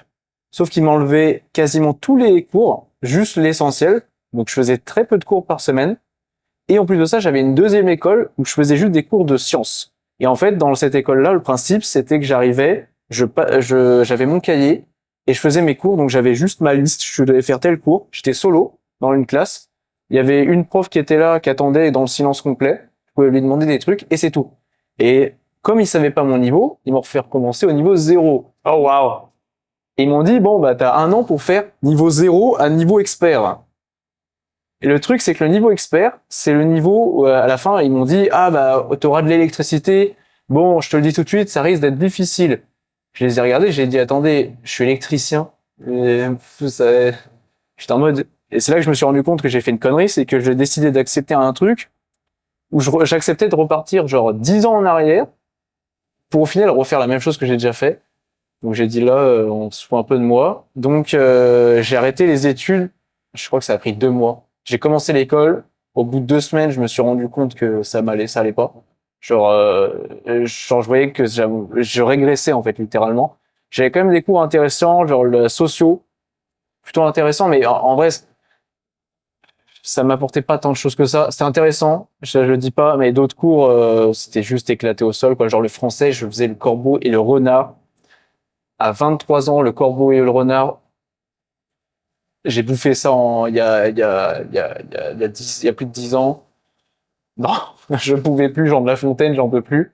Speaker 1: sauf qu'ils m'enlevaient quasiment tous les cours, juste l'essentiel. Donc je faisais très peu de cours par semaine. Et en plus de ça, j'avais une deuxième école où je faisais juste des cours de sciences. Et en fait, dans cette école-là, le principe, c'était que j'arrivais, j'avais mon cahier et je faisais mes cours. Donc j'avais juste ma liste, je devais faire tel cours. J'étais solo dans une classe. Il y avait une prof qui était là, qui attendait dans le silence complet. Je pouvais lui demander des trucs et c'est tout. Et comme ils savaient pas mon niveau, ils m'ont fait recommencer au niveau 0.
Speaker 2: Oh wow!
Speaker 1: Et ils m'ont dit, bon, bah, t'as 1 an pour faire niveau 0 à niveau expert. Et le truc, c'est que le niveau expert, c'est le niveau où, à la fin, ils m'ont dit, ah, bah, t'auras de l'électricité. Bon, je te le dis tout de suite, ça risque d'être difficile. Je les ai regardés, j'ai dit, attendez, je suis électricien. J'étais en mode, et c'est là que je me suis rendu compte que j'ai fait une connerie, c'est que j'ai décidé d'accepter un truc où j'acceptais de repartir genre 10 ans en arrière pour au final refaire la même chose que j'ai déjà fait. Donc j'ai dit là, on se fout un peu de moi. Donc j'ai arrêté les études. Je crois que ça a pris 2 mois. J'ai commencé l'école. Au bout de 2 semaines, je me suis rendu compte que ça allait pas. Genre je voyais que je régressais en fait littéralement. J'avais quand même des cours intéressants, genre le sociaux, plutôt intéressants, mais en vrai ça m'apportait pas tant de choses que ça. C'était intéressant, je le dis pas, mais d'autres cours c'était juste éclaté au sol quoi. Genre le français, je faisais le corbeau et le renard. À 23 ans, le corbeau et le renard, j'ai bouffé ça il y a plus de 10 ans. Non, je pouvais plus, Jean de La Fontaine, j'en peux plus.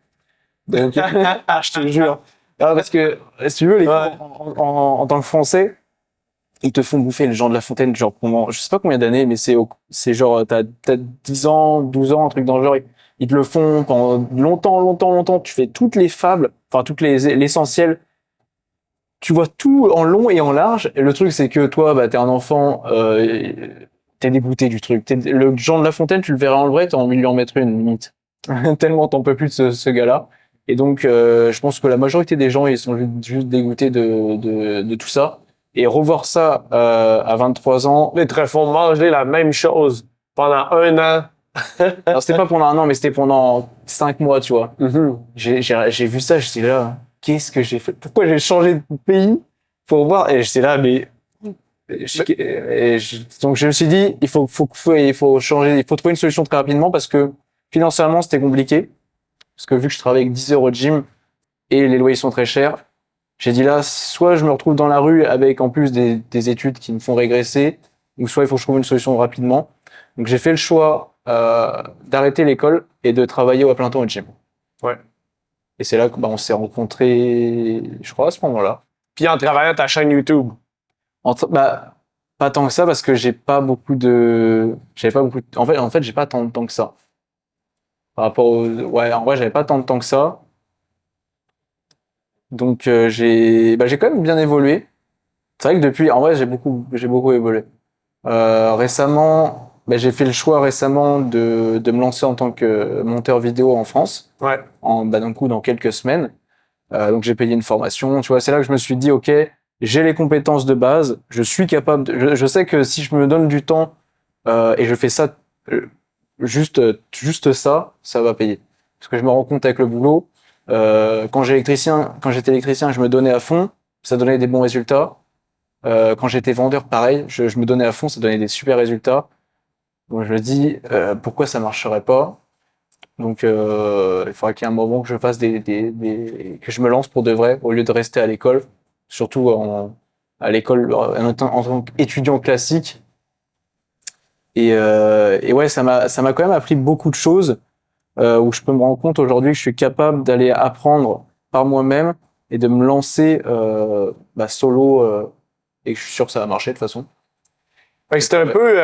Speaker 1: Donc, je te jure. Non, parce que, si tu veux, les cours en tant que français, ils te font bouffer les Jean de La Fontaine, genre pendant, je sais pas combien d'années, mais c'est genre, t'as 10 ans, 12 ans, un truc dans le genre, ils te le font pendant longtemps, tu fais toutes les fables, enfin, l'essentiel. Tu vois tout en long et en large. Et le truc, c'est que toi, bah, t'es un enfant, t'es dégoûté du truc. Le Jean de La Fontaine, tu le verras en le vrai, t'as envie de lui en mettre une limite. Tellement t'en peux plus de ce gars-là. Et donc, je pense que la majorité des gens, ils sont juste dégoûtés de tout ça. Et revoir ça à 23 ans.
Speaker 2: Ils te refont manger la même chose pendant 1 an.
Speaker 1: Alors, c'était pas pendant 1 an, mais c'était pendant 5 mois, tu vois. J'ai vu ça, j'étais là. Qu'est-ce que j'ai fait? Pourquoi j'ai changé de pays pour voir? Et j'étais là, mais donc je me suis dit, il faut changer, il faut trouver une solution très rapidement parce que financièrement c'était compliqué. Parce que vu que je travaille avec 10 € au gym et les loyers sont très chers, j'ai dit là, soit je me retrouve dans la rue avec en plus des études qui me font régresser, ou soit il faut que je trouve une solution rapidement. Donc j'ai fait le choix d'arrêter l'école et de travailler à plein temps au gym.
Speaker 2: Ouais.
Speaker 1: Et c'est là que on s'est rencontrés, je crois, à ce moment-là.
Speaker 2: Puis en travaillant ta chaîne YouTube.
Speaker 1: Pas tant que ça parce que j'avais pas beaucoup en fait, j'ai pas tant de temps que ça. Par rapport en vrai, j'avais pas tant de temps que ça. Donc j'ai quand même bien évolué. C'est vrai que depuis, en vrai, j'ai beaucoup évolué. Récemment, j'ai fait le choix récemment de me lancer en tant que monteur vidéo en France.
Speaker 2: Ouais.
Speaker 1: Dans quelques semaines. Donc j'ai payé une formation, tu vois, c'est là que je me suis dit OK, j'ai les compétences de base, je suis capable je sais que si je me donne du temps et je fais ça juste ça va payer. Parce que je me rends compte avec le boulot quand j'étais électricien, je me donnais à fond, ça donnait des bons résultats. Quand j'étais vendeur, pareil, je me donnais à fond, ça donnait des super résultats. Donc je me dis pourquoi ça marcherait pas? Donc, il faudra qu'il y ait un moment que je fasse que je me lance pour de vrai, au lieu de rester à l'école, surtout à l'école en tant qu'étudiant classique. Et ouais, ça m'a quand même appris beaucoup de choses, où je peux me rendre compte aujourd'hui que je suis capable d'aller apprendre par moi-même et de me lancer solo, et que je suis sûr que ça va marcher de toute façon.
Speaker 2: Fait que c'était un peu,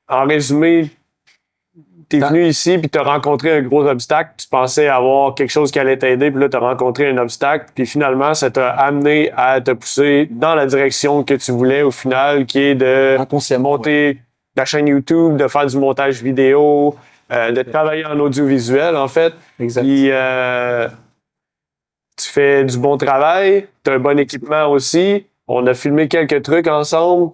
Speaker 2: en résumé, t'es venu ici puis t'as rencontré un gros obstacle. Tu pensais avoir quelque chose qui allait t'aider, puis là t'as rencontré un obstacle, puis finalement ça t'a amené à te pousser dans la direction que tu voulais au final, qui est de monter ta chaîne YouTube, de faire du montage vidéo, de travailler en audiovisuel en fait.
Speaker 1: Exact.
Speaker 2: Puis tu fais du bon travail, t'as un bon équipement aussi. On a filmé quelques trucs ensemble,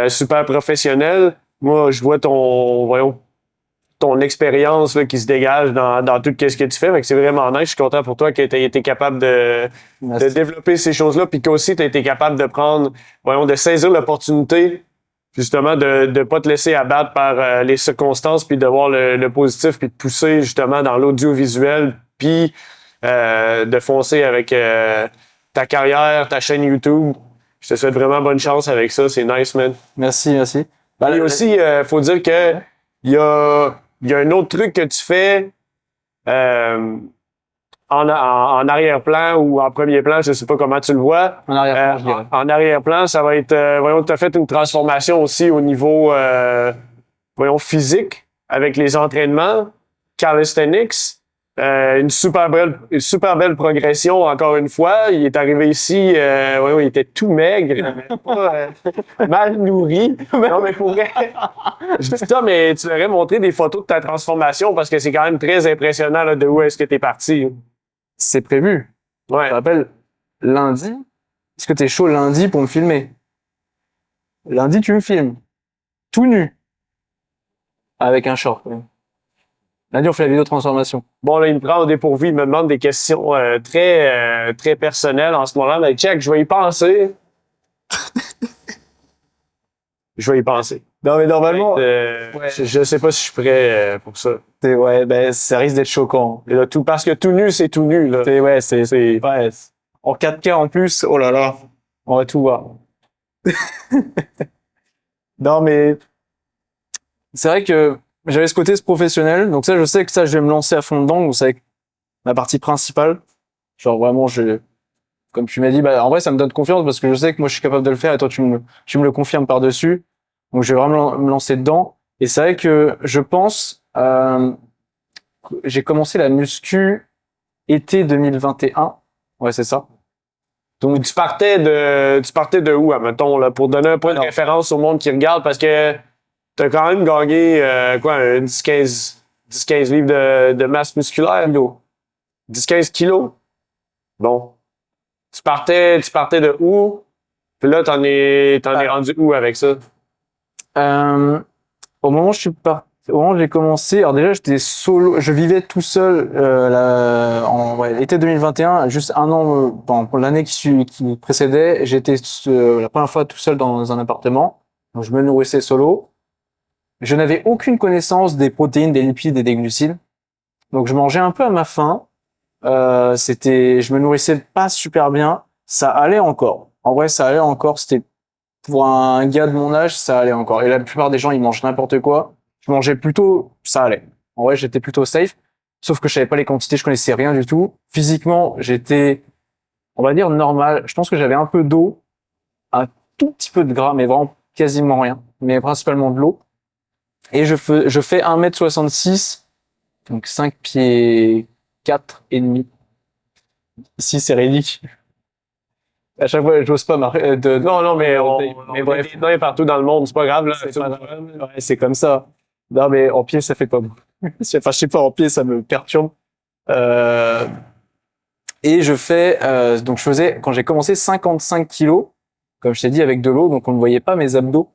Speaker 2: super professionnel. Moi je vois ton expérience là, qui se dégage dans tout ce que tu fais. Fait que c'est vraiment nice. Je suis content pour toi que tu aies été capable de développer ces choses-là, puis qu'aussi tu as été capable de de saisir l'opportunité, justement, de ne pas te laisser abattre par les circonstances, puis de voir le positif, puis de pousser justement dans l'audiovisuel, puis de foncer avec ta carrière, ta chaîne YouTube. Je te souhaite vraiment bonne chance avec ça. C'est nice, man.
Speaker 1: Merci.
Speaker 2: Et aussi, faut dire que il y a un autre truc que tu fais en arrière-plan ou en premier plan, je sais pas comment tu le vois.
Speaker 1: En arrière-plan, je dirais.
Speaker 2: En arrière-plan, ça va être... tu as fait une transformation aussi au niveau physique avec les entraînements, calisthenics. Une super belle progression, encore une fois. Il est arrivé ici, il était tout maigre, pas mal nourri. Non, mais pour vrai, je dis ça, mais tu leur aurais montré des photos de ta transformation parce que c'est quand même très impressionnant là, de où est-ce que t'es parti.
Speaker 1: c'est prévu. Je
Speaker 2: Ouais.
Speaker 1: te rappelle, lundi, est-ce que t'es chaud lundi pour me filmer? Lundi, tu me filmes. Tout nu. Avec un short. Ouais. Lundi, on fait la vidéo transformation.
Speaker 2: Bon, là, il me prend au dépourvu, il me demande des questions très personnelles en ce moment. Mais check, je vais y penser. Je vais y penser.
Speaker 1: Non, mais normalement,
Speaker 2: Ouais. Je sais pas si je suis prêt pour ça.
Speaker 1: ouais, ben, ça risque d'être choquant.
Speaker 2: Et là, parce que tout nu, c'est tout nu, là.
Speaker 1: Ouais, ouais. En 4K en plus, oh là là, on va tout voir. Non, mais c'est vrai que j'avais ce côté professionnel, donc ça, je sais que ça, je vais me lancer à fond dedans, donc c'est ma partie principale. Genre vraiment, comme tu m'as dit, bah, en vrai, ça me donne confiance parce que je sais que moi, je suis capable de le faire et toi, tu me le confirmes par-dessus. Donc, je vais vraiment me lancer dedans. Et c'est vrai que je pense, j'ai commencé la muscu été 2021. Ouais, c'est ça.
Speaker 2: Donc, tu partais de où, admettons, là, pour donner un point de
Speaker 1: Alors.
Speaker 2: référence au monde qui regarde, parce que t'as quand même gagné, un 10-15 livres de masse musculaire. 10-15 kilos. Bon. Tu partais de où? Puis là, t'en es rendu où avec ça?
Speaker 1: Au moment où au moment où j'ai commencé, alors déjà j'étais solo, je vivais tout seul l'été 2021, juste un an pour l'année qui précédait, j'étais la première fois tout seul dans un appartement, donc je me nourrissais solo. Je n'avais aucune connaissance des protéines, des lipides et des glucides, donc je mangeais un peu à ma faim. Je me nourrissais pas super bien, ça allait encore. En vrai, ça allait encore. C'était pour un gars de mon âge, ça allait encore. Et la plupart des gens, ils mangent n'importe quoi. Je mangeais plutôt, ça allait. En vrai, j'étais plutôt safe. Sauf que je savais pas les quantités, je connaissais rien du tout. Physiquement, j'étais, on va dire, normal. Je pense que j'avais un peu d'eau, un tout petit peu de gras, mais vraiment quasiment rien. Mais principalement de l'eau. Et je fais 1m66, donc 5 pieds 4 et demi. Ici, c'est ridicule. À chaque fois, j'ose pas marrer.
Speaker 2: Non, mais
Speaker 1: mais
Speaker 2: on
Speaker 1: bref.
Speaker 2: est des nains partout dans le monde, c'est pas grave, là.
Speaker 1: C'est pas grave. Ouais, c'est comme ça. Non, mais en pied, ça fait pas bon. Enfin, je sais pas, en pied, ça me perturbe. Et donc je faisais, quand j'ai commencé, 55 kilos, comme je t'ai dit, avec de l'eau, donc on ne voyait pas mes abdos.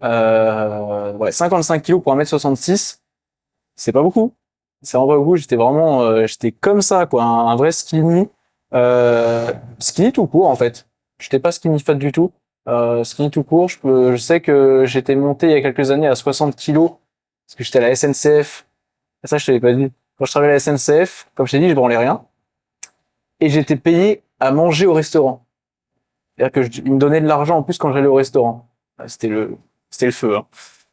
Speaker 1: Ouais, 55 kilos pour 1m66, c'est pas beaucoup. C'est vraiment pas beaucoup. J'étais comme ça, quoi, un vrai skinny. Skinny tout court, en fait. J'étais pas skinny fat du tout. Skinny tout court, je sais que j'étais monté il y a quelques années à 60 kilos, parce que j'étais à la SNCF. Et ça, je te l'ai pas dit. Quand je travaillais à la SNCF, comme je t'ai dit, je branlais rien. Et j'étais payé à manger au restaurant. C'est-à-dire que ils me donnaient de l'argent en plus quand j'allais au restaurant. C'était le feu, hein.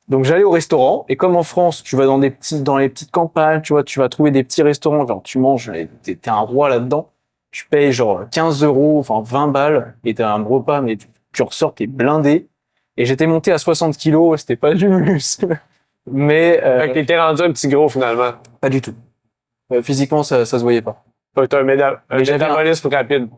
Speaker 1: Donc j'allais au restaurant, et comme en France, tu vas dans les petites campagnes, tu vois, tu vas trouver des petits restaurants, genre tu manges, t'es un roi là-dedans. Tu payes genre 15 €, enfin 20 balles, et t'as un repas, mais tu ressors, t'es blindé. Et j'étais monté à 60 kilos, c'était pas du muscle. Mais,
Speaker 2: Fait que t'étais rendu un petit gros, finalement.
Speaker 1: pas du tout. Physiquement, ça se voyait pas.
Speaker 2: Fait que t'as un
Speaker 1: Mais j'avais
Speaker 2: métabolisme rapide.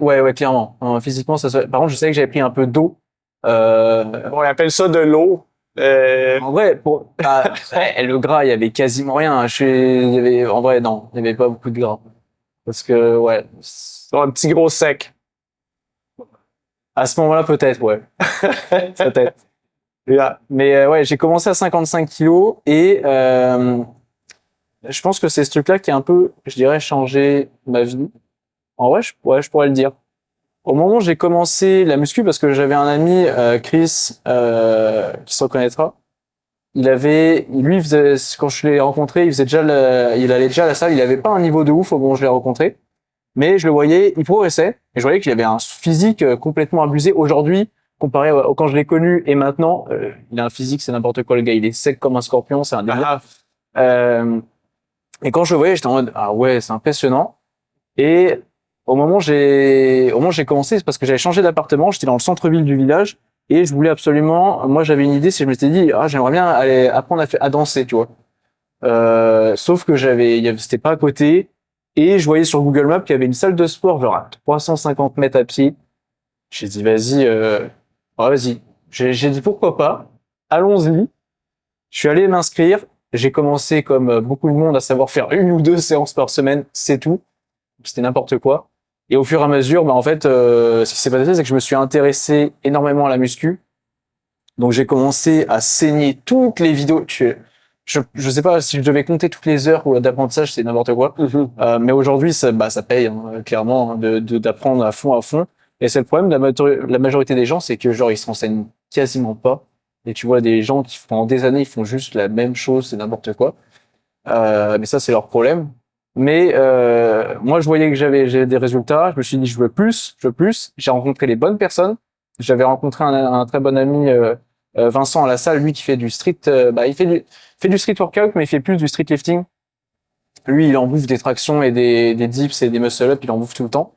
Speaker 1: ouais, clairement. Physiquement, par contre, je savais que j'avais pris un peu d'eau.
Speaker 2: Bon, ils appellent ça de l'eau.
Speaker 1: En vrai, le gras, il y avait quasiment rien. En vrai, non, il y avait pas beaucoup de gras. Parce que, ouais,
Speaker 2: Un petit gros sec.
Speaker 1: à ce moment-là, peut-être, ouais. Peut-être. Mais ouais, j'ai commencé à 55 kilos et je pense que c'est ce truc-là qui a un peu, je dirais, changé ma vie. En vrai, je pourrais le dire. Au moment où j'ai commencé la muscu, parce que j'avais un ami, Chris, qui se reconnaîtra. Quand je l'ai rencontré, il allait déjà à la salle. Il avait pas un niveau de ouf au moment où je l'ai rencontré, mais je le voyais, il progressait, et je voyais qu'il avait un physique complètement abusé. Aujourd'hui, comparé quand je l'ai connu et maintenant, il a un physique, c'est n'importe quoi, le gars. Il est sec comme un scorpion, c'est un délire. Et quand je le voyais, j'étais en mode, ah ouais, c'est impressionnant. Et au moment où j'ai commencé, c'est parce que j'avais changé d'appartement, j'étais dans le centre-ville du village, et je voulais absolument, moi j'avais une idée, je m'étais dit, ah, j'aimerais bien aller apprendre à danser, tu vois. Sauf que c'était pas à côté, et je voyais sur Google Maps qu'il y avait une salle de sport, genre à 350 mètres à pied. J'ai dit, vas-y, ouais, vas-y. J'ai dit, pourquoi pas? Allons-y. Je suis allé m'inscrire. J'ai commencé, comme beaucoup de monde, à savoir faire 1 ou 2 séances par semaine, c'est tout. C'était n'importe quoi. Et au fur et à mesure, bah, en fait, ce qui s'est passé, c'est que je me suis intéressé énormément à la muscu. Donc, j'ai commencé à saigner toutes les vidéos. Je sais pas si je devais compter toutes les heures ou d'apprentissage, c'est n'importe quoi. Mais aujourd'hui, ça paye, hein, clairement, hein, d'apprendre à fond, à fond. Et c'est le problème de la majorité des gens, c'est que genre, ils se renseignent quasiment pas. Et tu vois des gens qui pendant des années, ils font juste la même chose, c'est n'importe quoi. Mais ça, c'est leur problème. Mais moi, je voyais que j'avais des résultats. Je me suis dit, je veux plus, je veux plus. J'ai rencontré les bonnes personnes. J'avais rencontré un très bon ami, Vincent à la salle, lui qui fait du street. Il fait du street workout, mais il fait plus du street lifting. Lui, il en bouffe des tractions et des dips et des muscle up. Il en bouffe tout le temps.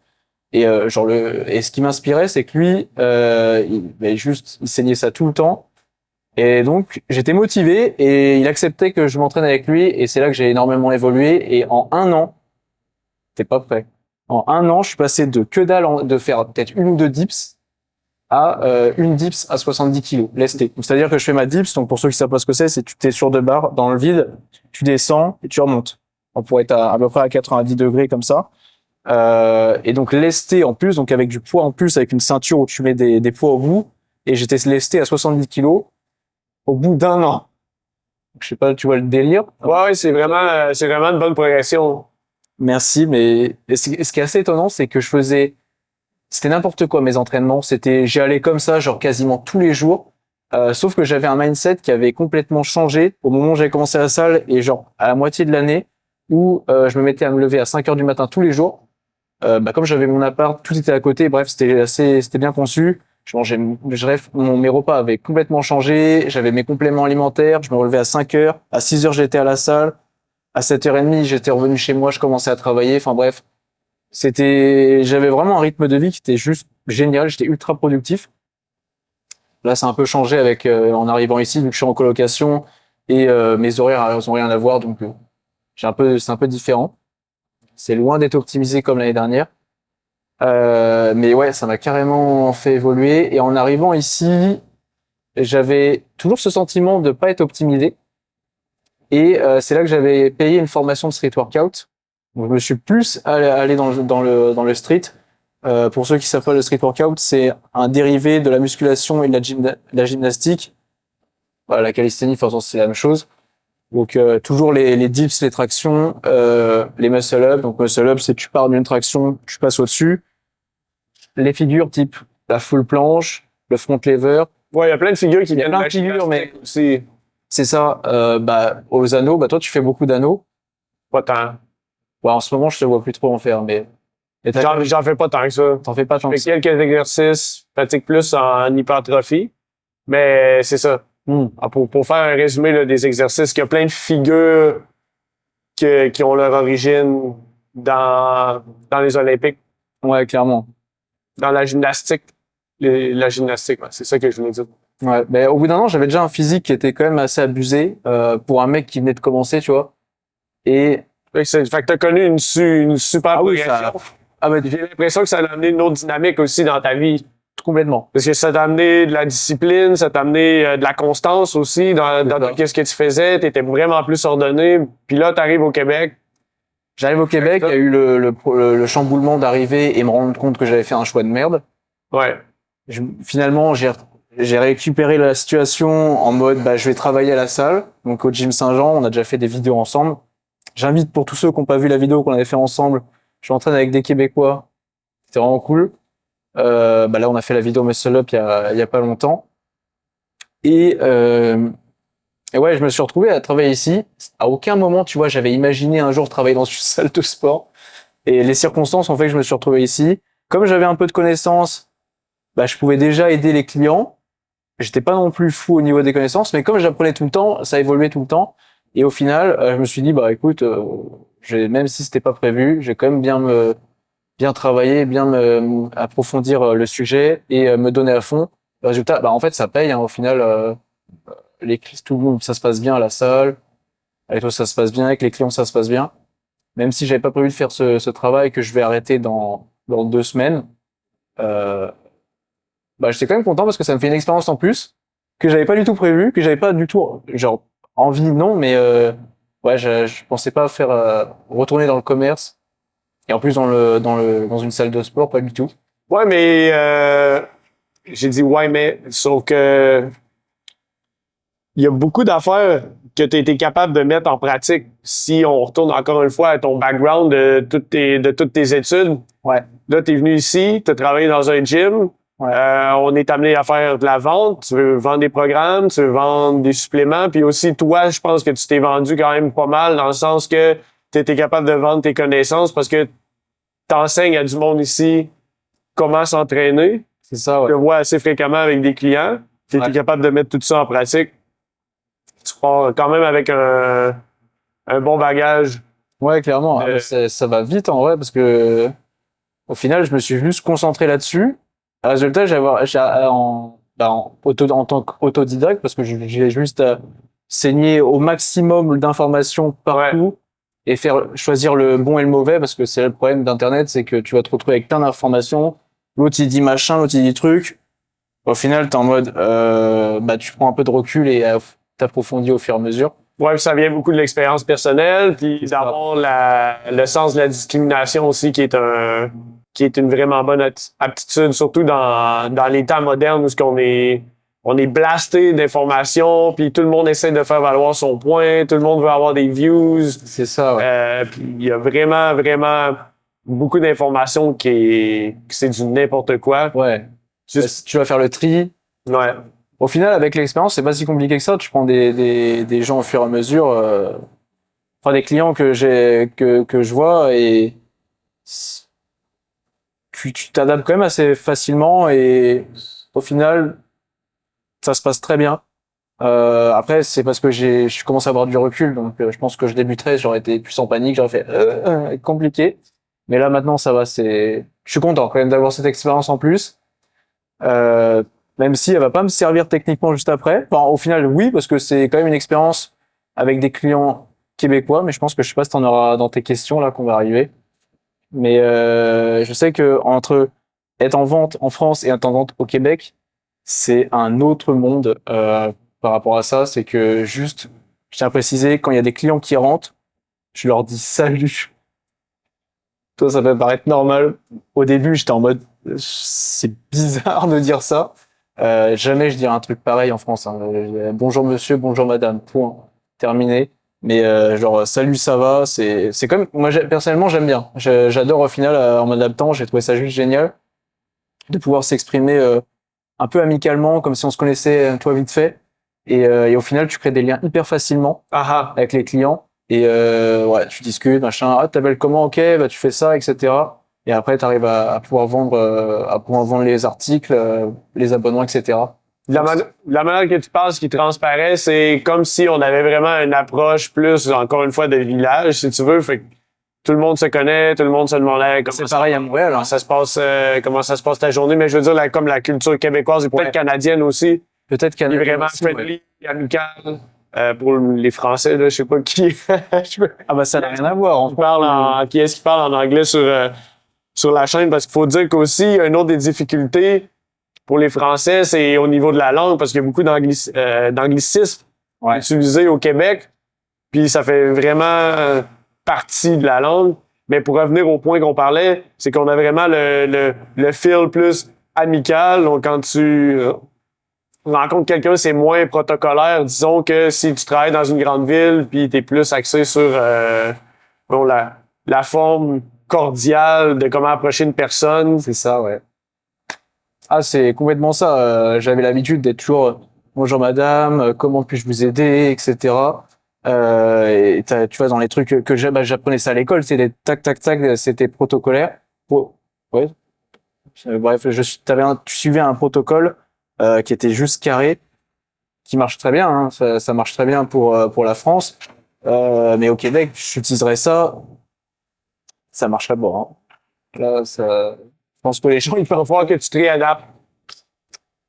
Speaker 1: Et et ce qui m'inspirait, c'est que lui, il saignait ça tout le temps. Et donc, j'étais motivé et il acceptait que je m'entraîne avec lui et c'est là que j'ai énormément évolué et en un an, t'es pas prêt. En un an, je suis passé de que dalle de faire peut-être une ou deux dips à une dips à 70 kilos, lesté. C'est-à-dire que je fais ma dips, donc pour ceux qui savent pas ce que c'est tu t'es sur deux barres dans le vide, tu descends et tu remontes. On pourrait être à peu près à 90 degrés comme ça. Et donc lesté en plus, donc avec du poids en plus, avec une ceinture où tu mets des poids au bout. Et j'étais lesté à 70 kilos au bout d'un an. Je sais pas, tu vois le délire?
Speaker 2: Ouais, c'est vraiment une bonne progression.
Speaker 1: Merci, mais ce qui est assez étonnant, c'est que c'était n'importe quoi mes entraînements. J'y allais comme ça, genre quasiment tous les jours. Sauf que j'avais un mindset qui avait complètement changé au moment où j'avais commencé la salle et genre à la moitié de l'année où je me mettais à me lever à 5 heures du matin tous les jours. Comme j'avais mon appart, tout était à côté. Bref, c'était bien conçu. Mes repas avaient complètement changé. J'avais mes compléments alimentaires. Je me relevais à 5 heures. À 6 heures, j'étais à la salle. À 7h30, j'étais revenu chez moi. Je commençais à travailler. Enfin bref, j'avais vraiment un rythme de vie qui était juste génial. J'étais ultra productif. Là, ça a un peu changé en arrivant ici, vu que je suis en colocation et mes horaires, ils ont rien à voir. Donc, c'est un peu différent. C'est loin d'être optimisé comme l'année dernière. Mais ouais, ça m'a carrément fait évoluer. Et en arrivant ici, j'avais toujours ce sentiment de pas être optimisé. Et c'est là que j'avais payé une formation de street workout. Donc, je me suis plus allé dans le street. Pour ceux qui savent pas, le street workout, c'est un dérivé de la musculation et de la gymnastique. Voilà, la calisthénie, de toute façon, c'est la même chose. Donc toujours les dips, les tractions, les muscle up. Donc muscle up, c'est tu pars d'une traction, tu passes au-dessus. Les figures type la full planche, le front lever.
Speaker 2: Ouais, il y a plein de figures qui
Speaker 1: Il y a
Speaker 2: viennent
Speaker 1: plein de figures, mais
Speaker 2: aussi.
Speaker 1: c'est ça. Aux anneaux, toi tu fais beaucoup d'anneaux.
Speaker 2: Pas tant.
Speaker 1: Ouais, en ce moment je te vois plus trop en faire, mais
Speaker 2: J'en fais pas tant que ça.
Speaker 1: t'en fais pas tant
Speaker 2: Je
Speaker 1: que
Speaker 2: fais
Speaker 1: ça.
Speaker 2: quelques exercices, pratique plus en hypertrophie. Mais c'est ça. Pour faire un résumé là, des exercices, il y a plein de figures qui ont leur origine dans les Olympiques,
Speaker 1: Ouais, clairement.
Speaker 2: dans la gymnastique. La gymnastique, ouais, c'est ça que je voulais dire.
Speaker 1: Ouais, mais au bout d'un an, j'avais déjà un physique qui était quand même assez abusé pour un mec qui venait de commencer, tu vois. Et
Speaker 2: Fait que t'as connu une super
Speaker 1: ah oui,
Speaker 2: progression.
Speaker 1: bah,
Speaker 2: J'ai l'impression que ça a amené une autre dynamique aussi dans ta vie.
Speaker 1: complètement.
Speaker 2: Parce que ça t'a amené de la discipline, ça t'a amené de la constance aussi dans qu'est-ce que tu faisais. T'étais vraiment plus ordonné. Puis là, t'arrives au Québec.
Speaker 1: J'arrive au Québec, il y a eu le chamboulement d'arriver et me rendre compte que j'avais fait un choix de merde.
Speaker 2: Ouais.
Speaker 1: Finalement, j'ai récupéré la situation en mode, je vais travailler à la salle. Donc, au Gym Saint-Jean, on a déjà fait des vidéos ensemble. J'invite pour tous ceux qui n'ont pas vu la vidéo qu'on avait fait ensemble. Je m'entraîne avec des Québécois. C'était vraiment cool. Là, on a fait la vidéo Muscle Up il y a pas longtemps. Et ouais, je me suis retrouvé à travailler ici. À aucun moment, tu vois, j'avais imaginé un jour travailler dans une salle de sport. Et les circonstances ont fait que je me suis retrouvé ici. Comme j'avais un peu de connaissances, je pouvais déjà aider les clients. J'étais pas non plus fou au niveau des connaissances, mais comme j'apprenais tout le temps, ça évoluait tout le temps. Et au final, je me suis dit, écoute, même si c'était pas prévu, j'ai quand même bien travailler, approfondir le sujet et me donner à fond. Le résultat, en fait, ça paye. Hein, au final, tout le monde, ça se passe bien à la salle. Avec toi, ça se passe bien. Avec les clients, ça se passe bien. Même si j'avais pas prévu de faire ce travail que je vais arrêter dans 2 semaines, j'étais quand même content parce que ça me fait une expérience en plus que j'avais pas du tout prévu, que j'avais pas du tout, genre, envie, non, mais ouais, je pensais pas faire retourner dans le commerce. Et en plus, dans une salle de sport, pas du tout.
Speaker 2: Ouais, mais j'ai dit ouais, mais sauf que il y a beaucoup d'affaires que tu as été capable de mettre en pratique. Si on retourne encore une fois à ton background de toutes tes études,
Speaker 1: Ouais.
Speaker 2: là, tu es venu ici, tu as travaillé dans un gym,
Speaker 1: Ouais.
Speaker 2: on est amené à faire de la vente, tu veux vendre des programmes, tu veux vendre des suppléments, puis aussi toi, je pense que tu t'es vendu quand même pas mal dans le sens que tu étais capable de vendre tes connaissances parce que tu enseignes à du monde ici comment s'entraîner.
Speaker 1: C'est ça,
Speaker 2: Je
Speaker 1: ouais.
Speaker 2: le vois assez fréquemment avec des clients. Tu étais
Speaker 1: Ouais.
Speaker 2: capable de mettre tout ça en pratique. Tu pars quand même avec un bon bagage.
Speaker 1: Ouais, clairement.
Speaker 2: de-
Speaker 1: Ah, bah, ça va vite en vrai parce que au final, je me suis juste concentré là-dessus. Résultat, en tant qu'autodidacte, parce que j'ai juste saigné au maximum d'informations partout et faire choisir le bon et le mauvais, parce que c'est le problème d'Internet, c'est que tu vas te retrouver avec plein d'informations. L'autre il dit machin, l'autre il dit truc. Au final, t'es en mode, tu prends un peu de recul et t'approfondis au fur et à mesure.
Speaker 2: Ouais, puis ça vient beaucoup de l'expérience personnelle, puis
Speaker 1: C'est ça.
Speaker 2: d'avoir le sens de la discrimination aussi, qui est une vraiment bonne aptitude, surtout dans les temps modernes où on est blasté d'informations, puis tout le monde essaie de faire valoir son point, tout le monde veut avoir des views.
Speaker 1: C'est ça, ouais.
Speaker 2: Puis il y a vraiment, vraiment beaucoup d'informations que c'est du n'importe quoi.
Speaker 1: Ouais.
Speaker 2: Juste,
Speaker 1: Tu vas faire le tri.
Speaker 2: ouais.
Speaker 1: Au final, avec l'expérience, c'est pas si compliqué que ça. Tu prends des gens au fur et à mesure, enfin des clients que je vois et tu t'adaptes quand même assez facilement et au final, ça se passe très bien. Après, c'est parce que je commence à avoir du recul, donc je pense que je débuterais, j'aurais été plus en panique, j'aurais fait compliqué. Mais là maintenant, ça va. Je suis content quand même d'avoir cette expérience en plus. Même si elle va pas me servir techniquement juste après. Enfin, au final, oui, parce que c'est quand même une expérience avec des clients québécois, mais je sais pas si t'en auras dans tes questions là qu'on va arriver. Mais je sais que entre être en vente en France et être en vente au Québec, c'est un autre monde par rapport à ça. C'est que juste, je tiens à préciser, quand il y a des clients qui rentrent, je leur dis salut. Toi, ça peut paraître normal. Au début, j'étais en mode, c'est bizarre de dire ça. Jamais je dirais un truc pareil en France. Hein. Bonjour monsieur, bonjour madame, point. Terminé. Mais genre salut, ça va. C'est comme moi personnellement j'aime bien. J'adore au final en m'adaptant. J'ai trouvé ça juste génial de pouvoir s'exprimer un peu amicalement, comme si on se connaissait toi vite fait. Et au final, tu crées des liens hyper facilement
Speaker 2: Ah
Speaker 1: avec les clients. Et ouais, tu discutes, machin. Ah, t'appelles comment? Ok, bah tu fais ça, etc. Et après, tu arrives à pouvoir vendre les articles, les abonnements, etc.
Speaker 2: La manière que tu parles, ce qui transparaît, c'est comme si on avait vraiment une approche plus, encore une fois, de village, si tu veux. Fait que tout le monde se connaît, tout le monde se demandait
Speaker 1: C'est pareil à Montréal. Hein.
Speaker 2: comment ça se passe ta journée. Mais je veux dire, comme la culture québécoise et peut-être canadienne aussi,
Speaker 1: Peut-être
Speaker 2: qui est
Speaker 1: Canada
Speaker 2: vraiment
Speaker 1: aussi, ouais.
Speaker 2: friendly, amical. Pour les Français, là, je sais pas qui.
Speaker 1: Ah bah ça n'a rien à voir.
Speaker 2: Qui est-ce qui parle en anglais sur la chaîne? Parce qu'il faut dire qu'aussi, une autre des difficultés pour les Français, c'est au niveau de la langue, parce qu'il y a beaucoup d'anglicismes utilisés au Québec, puis ça fait vraiment partie de la langue. Mais pour revenir au point qu'on parlait, c'est qu'on a vraiment le feel plus amical. Donc, quand tu rencontres quelqu'un, c'est moins protocolaire. Disons que si tu travailles dans une grande ville, puis t'es plus axé sur la forme cordiale de comment approcher une personne.
Speaker 1: C'est ça, ouais. Ah, c'est complètement ça. J'avais l'habitude d'être toujours bonjour madame, comment puis-je vous aider, etc. Tu vois, dans les trucs que j'apprenais ça à l'école, c'est des tac tac tac, c'était protocolaire. Oh, ouais. Bref, tu suivais un protocole qui était juste carré, qui marche très bien. Hein, ça marche très bien pour la France. Mais au Québec, j'utiliserais ça, ça marcherait pas. Hein. Là, je pense que les gens,
Speaker 2: Il va falloir que tu te réadaptes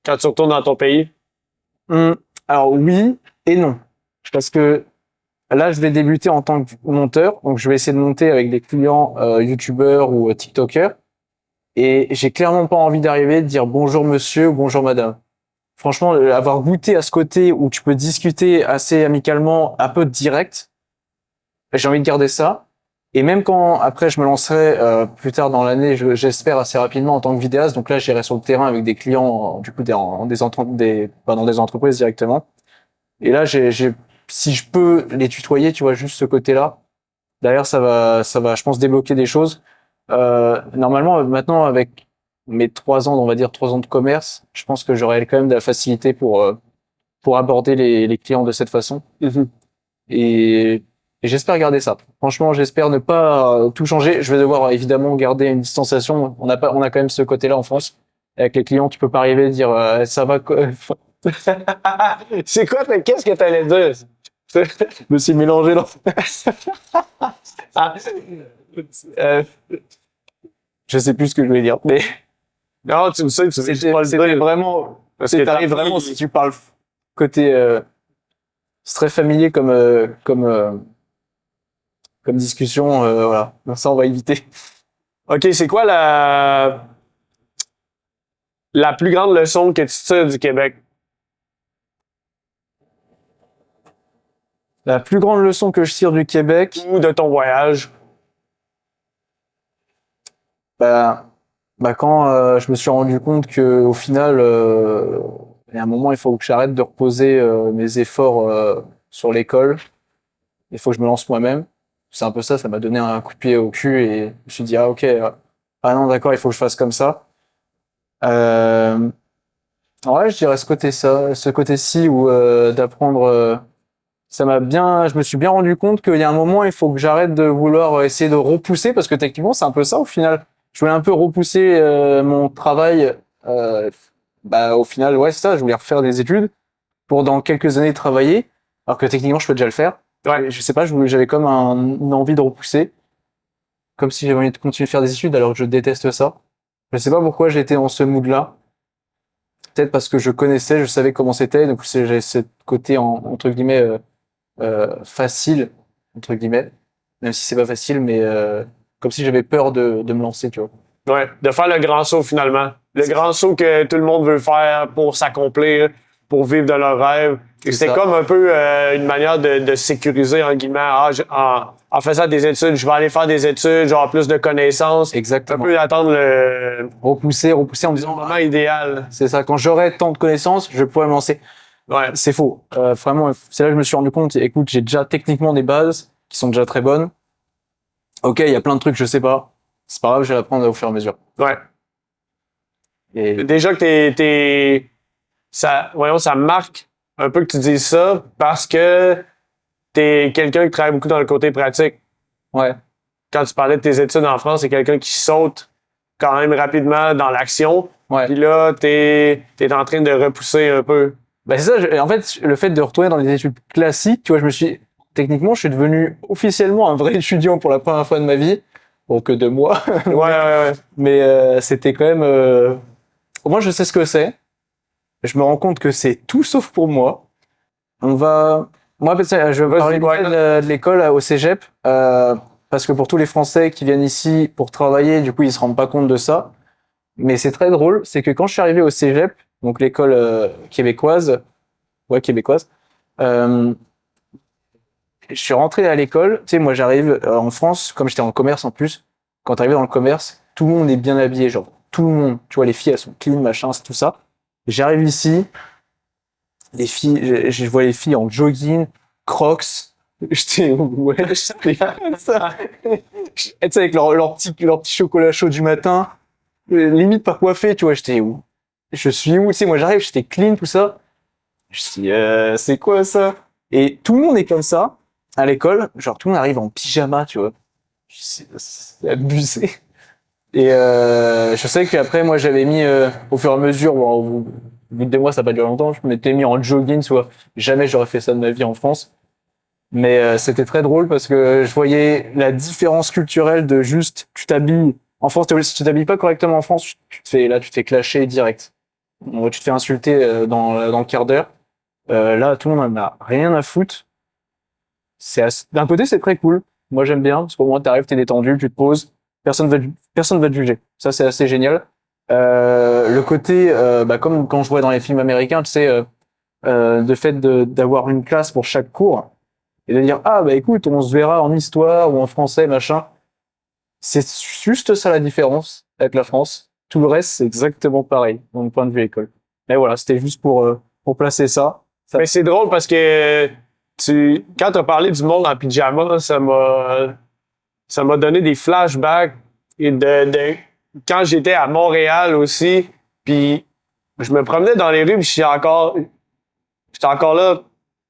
Speaker 2: quand tu retournes dans ton pays.
Speaker 1: Alors oui et non. Parce que là, je vais débuter en tant que monteur. Donc, je vais essayer de monter avec des clients youtubeurs ou tiktokers. Et j'ai clairement pas envie d'arriver et de dire bonjour monsieur ou bonjour madame. Franchement, avoir goûté à ce côté où tu peux discuter assez amicalement, un peu direct, j'ai envie de garder ça. Et même quand après je me lancerai plus tard dans l'année, j'espère assez rapidement en tant que vidéaste. Donc là, j'irai sur le terrain avec des clients, du coup, dans des entreprises directement. Et là, si je peux les tutoyer, tu vois, juste ce côté-là. Derrière, ça va, je pense, débloquer des choses. Normalement, maintenant, avec mes 3 ans, on va dire 3 ans de commerce, je pense que j'aurai quand même de la facilité pour aborder les clients de cette façon. Et, et j'espère garder ça. Franchement, j'espère ne pas tout changer. Je vais devoir évidemment garder une distanciation. On a quand même ce côté-là en France. Avec les clients, tu peux pas arriver et dire ça va.
Speaker 2: C'est quoi, qu'est-ce que t'allais dire?
Speaker 1: Je me suis mélangé là.
Speaker 2: Ah,
Speaker 1: Je sais plus ce que je voulais dire, mais
Speaker 2: non, tu le sais, tu veux juste pas le
Speaker 1: c'était
Speaker 2: dire.
Speaker 1: vraiment.
Speaker 2: Parce
Speaker 1: C'est
Speaker 2: que
Speaker 1: t'arrives
Speaker 2: t'as
Speaker 1: vraiment
Speaker 2: pris-
Speaker 1: si tu parles côté. C'est très familier comme discussion. Voilà. Donc ça, on va éviter.
Speaker 2: OK, c'est quoi la plus grande leçon que tu tires du Québec?
Speaker 1: La plus grande leçon que je tire du Québec,
Speaker 2: Ou de ton voyage?
Speaker 1: bah, quand je me suis rendu compte que au final, il y a un moment, il faut que j'arrête de reposer mes efforts sur l'école. Il faut que je me lance moi-même. C'est un peu ça, ça m'a donné un coup de pied au cul et je me suis dit, ah ok, ah non, d'accord, il faut que je fasse comme ça. Euh, ouais, je dirais ce côté-ci où d'apprendre, je me suis bien rendu compte qu'il y a un moment, il faut que j'arrête de vouloir essayer de repousser parce que techniquement, c'est un peu ça au final. Je voulais un peu repousser mon travail. Euh, au final, ouais, c'est ça. Je voulais refaire des études pour dans quelques années travailler, alors que techniquement, je peux déjà le faire.
Speaker 2: Ouais.
Speaker 1: Et je sais pas, j'avais comme une envie de repousser, comme si j'avais envie de continuer de faire des études alors que je déteste ça. Je sais pas pourquoi j'étais dans ce mood-là. Peut-être parce que je connaissais, je savais comment c'était, donc j'avais ce côté entre guillemets facile entre guillemets, même si c'est pas facile, mais comme si j'avais peur de me lancer, tu vois.
Speaker 2: Ouais, de faire le grand saut finalement. Le grand saut que tout le monde veut faire pour s'accomplir, pour vivre de leur rêve. Et
Speaker 1: C'est
Speaker 2: c'était
Speaker 1: ça.
Speaker 2: comme un peu une manière de sécuriser, en guillemets. En faisant des études, je vais aller faire des études, genre plus de connaissances. Un
Speaker 1: Exactement.
Speaker 2: peu attendre le
Speaker 1: Repousser en me disant,
Speaker 2: moment idéal.
Speaker 1: c'est ça, quand j'aurai tant de connaissances, je pourrai me lancer.
Speaker 2: Ouais.
Speaker 1: C'est faux. Vraiment, c'est là que je me suis rendu compte, écoute, j'ai déjà techniquement des bases qui sont déjà très bonnes. Ok, il y a plein de trucs que je sais pas. C'est pas grave, je vais apprendre au fur et à mesure.
Speaker 2: Ouais.
Speaker 1: Et
Speaker 2: Déjà que ça marque un peu que tu dises ça parce que t'es quelqu'un qui travaille beaucoup dans le côté pratique.
Speaker 1: ouais,
Speaker 2: Quand tu parlais de tes études en France, c'est quelqu'un qui saute quand même rapidement dans l'action.
Speaker 1: ouais.
Speaker 2: Puis là, t'es en train de repousser un peu.
Speaker 1: Bah c'est ça, en fait, le fait de retourner dans les études classiques, tu vois, techniquement, je suis devenu officiellement un vrai étudiant pour la première fois de ma vie. Bon, que 2 mois.
Speaker 2: Ouais.
Speaker 1: Mais c'était quand même... Au moins, je sais ce que c'est. Je me rends compte que c'est tout sauf pour moi. Moi, peut-être, je vais parler
Speaker 2: Vas-y,
Speaker 1: de l'école au cégep, parce que pour tous les Français qui viennent ici pour travailler, du coup, ils se rendent pas compte de ça. Mais c'est très drôle, c'est que quand je suis arrivé au cégep, donc l'école québécoise, euh, je suis rentré à l'école. Tu sais, moi, j'arrive en France, comme j'étais en commerce en plus. Quand t'arrives dans le commerce, tout le monde est bien habillé, genre tout le monde. Tu vois, les filles, elles sont clean, machin, c'est tout ça. J'arrive ici, les filles, je vois les filles en jogging, Crocs. J'étais ouais, j'étais comme ça. Tu sais, avec leur petit chocolat chaud du matin, limite pas coiffé, tu vois. J'étais où? Je suis où? Tu sais, moi j'arrive, j'étais clean, tout ça. Je dis, c'est quoi ça? Et tout le monde est comme ça à l'école. Genre tout le monde arrive en pyjama, tu vois. C'est abusé. Et je sais qu'après, moi, j'avais mis au fur et à mesure, bon, au bout de 2 mois, ça n'a pas duré longtemps, je m'étais mis en jogging, tu vois. Jamais j'aurais fait ça de ma vie en France. Mais c'était très drôle parce que je voyais la différence culturelle de juste, tu t'habilles. En France, si tu t'habilles pas correctement en France, tu te fais clasher direct. Tu te fais insulter dans le quart d'heure. Là, tout le monde en a rien à foutre. D'un côté, c'est très cool. Moi, j'aime bien parce qu'au moins, t'arrives, t'es détendu, tu te poses. Personne va te juger. Ça, c'est assez génial. Le côté, comme quand je vois dans les films américains, tu sais, de fait d'avoir une classe pour chaque cours. et de dire ah bah écoute, on se verra en histoire ou en français machin. C'est juste ça la différence avec la France. Tout le reste c'est exactement pareil, de mon point de vue école. Mais voilà, c'était juste pour placer ça.
Speaker 2: Mais c'est drôle parce que quand t'as parlé du monde en pyjama, ça m'a donné des flashbacks et de quand j'étais à Montréal aussi, puis je me promenais dans les rues, puis j'étais encore là.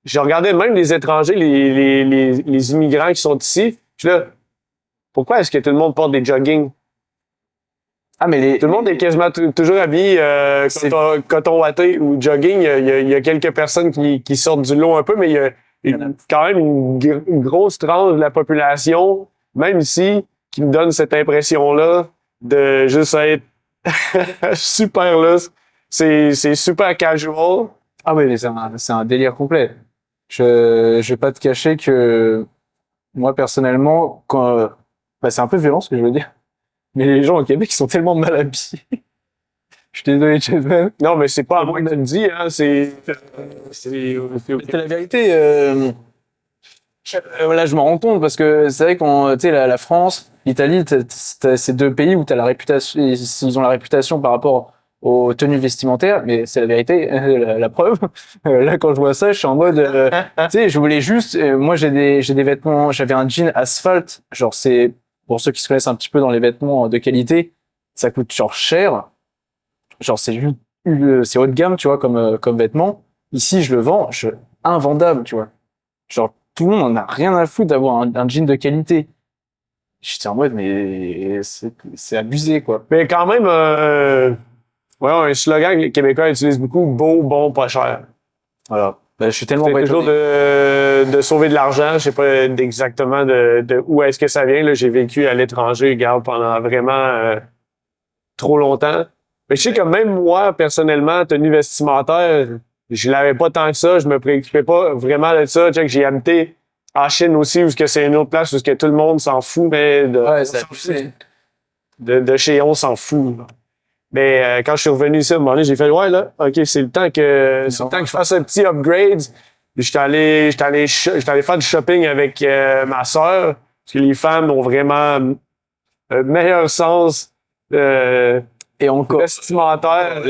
Speaker 2: Je regardais même les étrangers, les immigrants qui sont ici. Je suis là, pourquoi est-ce que tout le monde porte des jogging?
Speaker 1: Ah mais
Speaker 2: Tout le monde est quasiment toujours habillé coton watté ou jogging. Il y a quelques personnes qui sortent du lot un peu, mais il y a quand même une grosse tranche de la population, même ici, qui me donne cette impression-là de juste être super là. C'est super casual.
Speaker 1: ah oui, mais c'est un délire complet. Je vais pas te cacher que moi personnellement, quand bah, c'est un peu violent ce que je veux dire, mais les gens au Québec ils sont tellement mal habillés. Je suis désolé, Jason.
Speaker 2: Non, mais c'est pas à moi que tu le dis, hein. C'est
Speaker 1: La vérité. Là, je m'en rends compte parce que c'est vrai qu'on, tu sais, la France, l'Italie, t'as ces deux pays où t'as la réputation, ils ont la réputation par rapport aux tenues vestimentaires, mais c'est la vérité, la preuve. Là, quand je vois ça, je suis en mode, tu sais, je voulais juste, moi, j'ai des vêtements, j'avais un jean asphalte, genre c'est, pour ceux qui se connaissent un petit peu dans les vêtements de qualité, ça coûte genre cher, genre c'est juste, c'est haut de gamme, tu vois, comme vêtement. Ici, je le vends, invendable, tu vois. Genre, tout le monde en a rien à foutre d'avoir un jean de qualité. J'étais en mode, mais c'est abusé, quoi.
Speaker 2: Mais quand même, ouais, un slogan que les Québécois utilisent beaucoup, beau, bon, pas cher.
Speaker 1: Voilà. Ben, je suis tellement
Speaker 2: C'est
Speaker 1: pas
Speaker 2: toujours
Speaker 1: étonné.
Speaker 2: de sauver de l'argent. Je sais pas exactement de où est-ce que ça vient. Là, j'ai vécu à l'étranger, regarde, pendant vraiment trop longtemps. Mais je sais que même moi, personnellement, tenue vestimentaire, je l'avais pas tant que ça. Je me préoccupais pas vraiment de ça. Tu sais, que j'ai habité en Chine aussi, où que c'est une autre place où que tout le monde s'en fout, mais
Speaker 1: Ouais, c'est abusé.
Speaker 2: de chez on s'en fout. Là. Mais quand je suis revenu ici, à un moment donné, j'ai fait ouais là, ok, c'est le temps que je fasse un petit upgrade. J'étais allé faire du shopping avec ma sœur, parce que les femmes ont vraiment un meilleur sens
Speaker 1: Et encore,
Speaker 2: vestimentaire.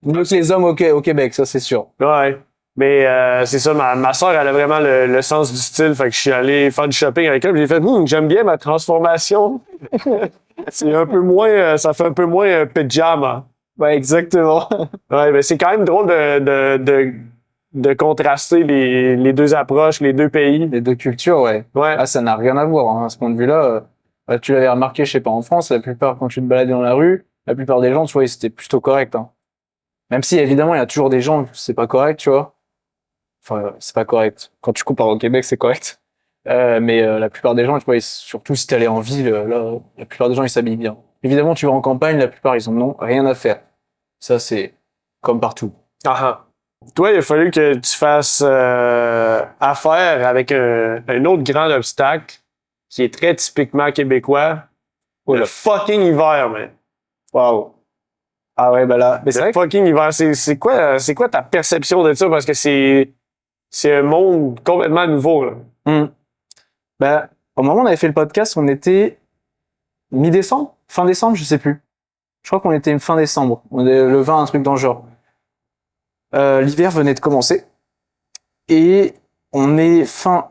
Speaker 1: mieux que les hommes au Québec, ça, c'est sûr.
Speaker 2: Ouais. Mais c'est ça, ma sœur, elle a vraiment le sens du style. Fait que je suis allé faire du shopping avec elle. Puis j'ai fait, j'aime bien ma transformation. C'est un peu moins, ça fait un peu moins pyjama.
Speaker 1: Ouais, exactement.
Speaker 2: Ouais, mais c'est quand même drôle de contraster les deux approches, les deux pays.
Speaker 1: Les deux cultures, ouais.
Speaker 2: Ouais.
Speaker 1: Ah, ça n'a rien à voir, hein, à ce point de vue-là. Bah, tu l'avais remarqué, je sais pas, en France, la plupart, quand tu te baladais dans la rue, la plupart des gens, tu vois, c'était plutôt correct, hein. Même si, évidemment, il y a toujours des gens, c'est pas correct, tu vois. Enfin, c'est pas correct. Quand tu compares au Québec, c'est correct. Mais la plupart des gens, tu vois, surtout si t'allais en ville, là, la plupart des gens, ils s'habillent bien. Évidemment, tu vas en campagne, la plupart, ils en ont rien à faire. Ça, c'est comme partout.
Speaker 2: Ah ah. Toi, il a fallu que tu fasses affaire avec un autre grand obstacle qui est très typiquement québécois. Le fucking hiver, man.
Speaker 1: Waouh. Ah ouais, bah là, mais c'est
Speaker 2: Le
Speaker 1: vrai que
Speaker 2: fucking hiver. C'est quoi ta perception de ça? Parce que c'est un monde complètement nouveau, là.
Speaker 1: bah, au moment où on avait fait le podcast, on était mi-décembre, fin décembre, je sais plus. Je crois qu'on était fin décembre. On est le 20, un truc dans le genre. L'hiver venait de commencer et on est fin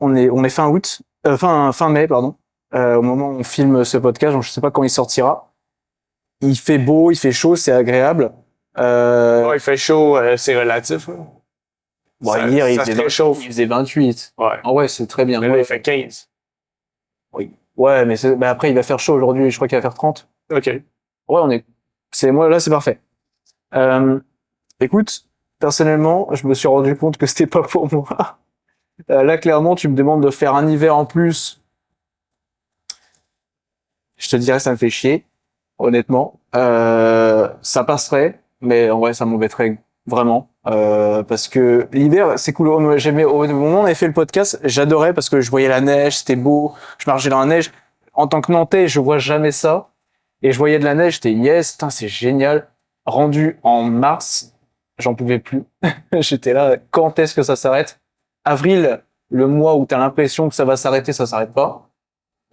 Speaker 1: août, fin mai, pardon. Au moment où on filme ce podcast, donc je sais pas quand il sortira. Il fait beau, il fait chaud, c'est agréable.
Speaker 2: Ouais, il fait chaud, c'est relatif, là.
Speaker 1: Bon,
Speaker 2: Ça-
Speaker 1: hier,
Speaker 2: ça se réchauffe.
Speaker 1: il faisait 28.
Speaker 2: Ouais.
Speaker 1: Ah ouais, c'est très bien.
Speaker 2: Mais là,
Speaker 1: Ouais,
Speaker 2: il fait 15.
Speaker 1: ouais, mais bah après, il va faire chaud aujourd'hui. Je crois qu'il va faire 30.
Speaker 2: OK.
Speaker 1: Ouais, moi, là, c'est parfait. Écoute, personnellement, je me suis rendu compte que c'était pas pour moi. Là, clairement, tu me demandes de faire un hiver en plus. Je te dirais, ça me fait chier, honnêtement. Ça passerait, mais en vrai, ça m'embêterait vraiment. Parce que l'hiver, c'est cool. Moi, j'aimais, au moment où on avait fait le podcast, j'adorais parce que je voyais la neige, c'était beau, je marchais dans la neige. En tant que Nantais, je vois jamais ça. Et je voyais de la neige, j'étais yes, putain, c'est génial. Rendu en mars, j'en pouvais plus. J'étais là, quand est-ce que ça s'arrête? avril, le mois où t'as l'impression que ça va s'arrêter, ça s'arrête pas.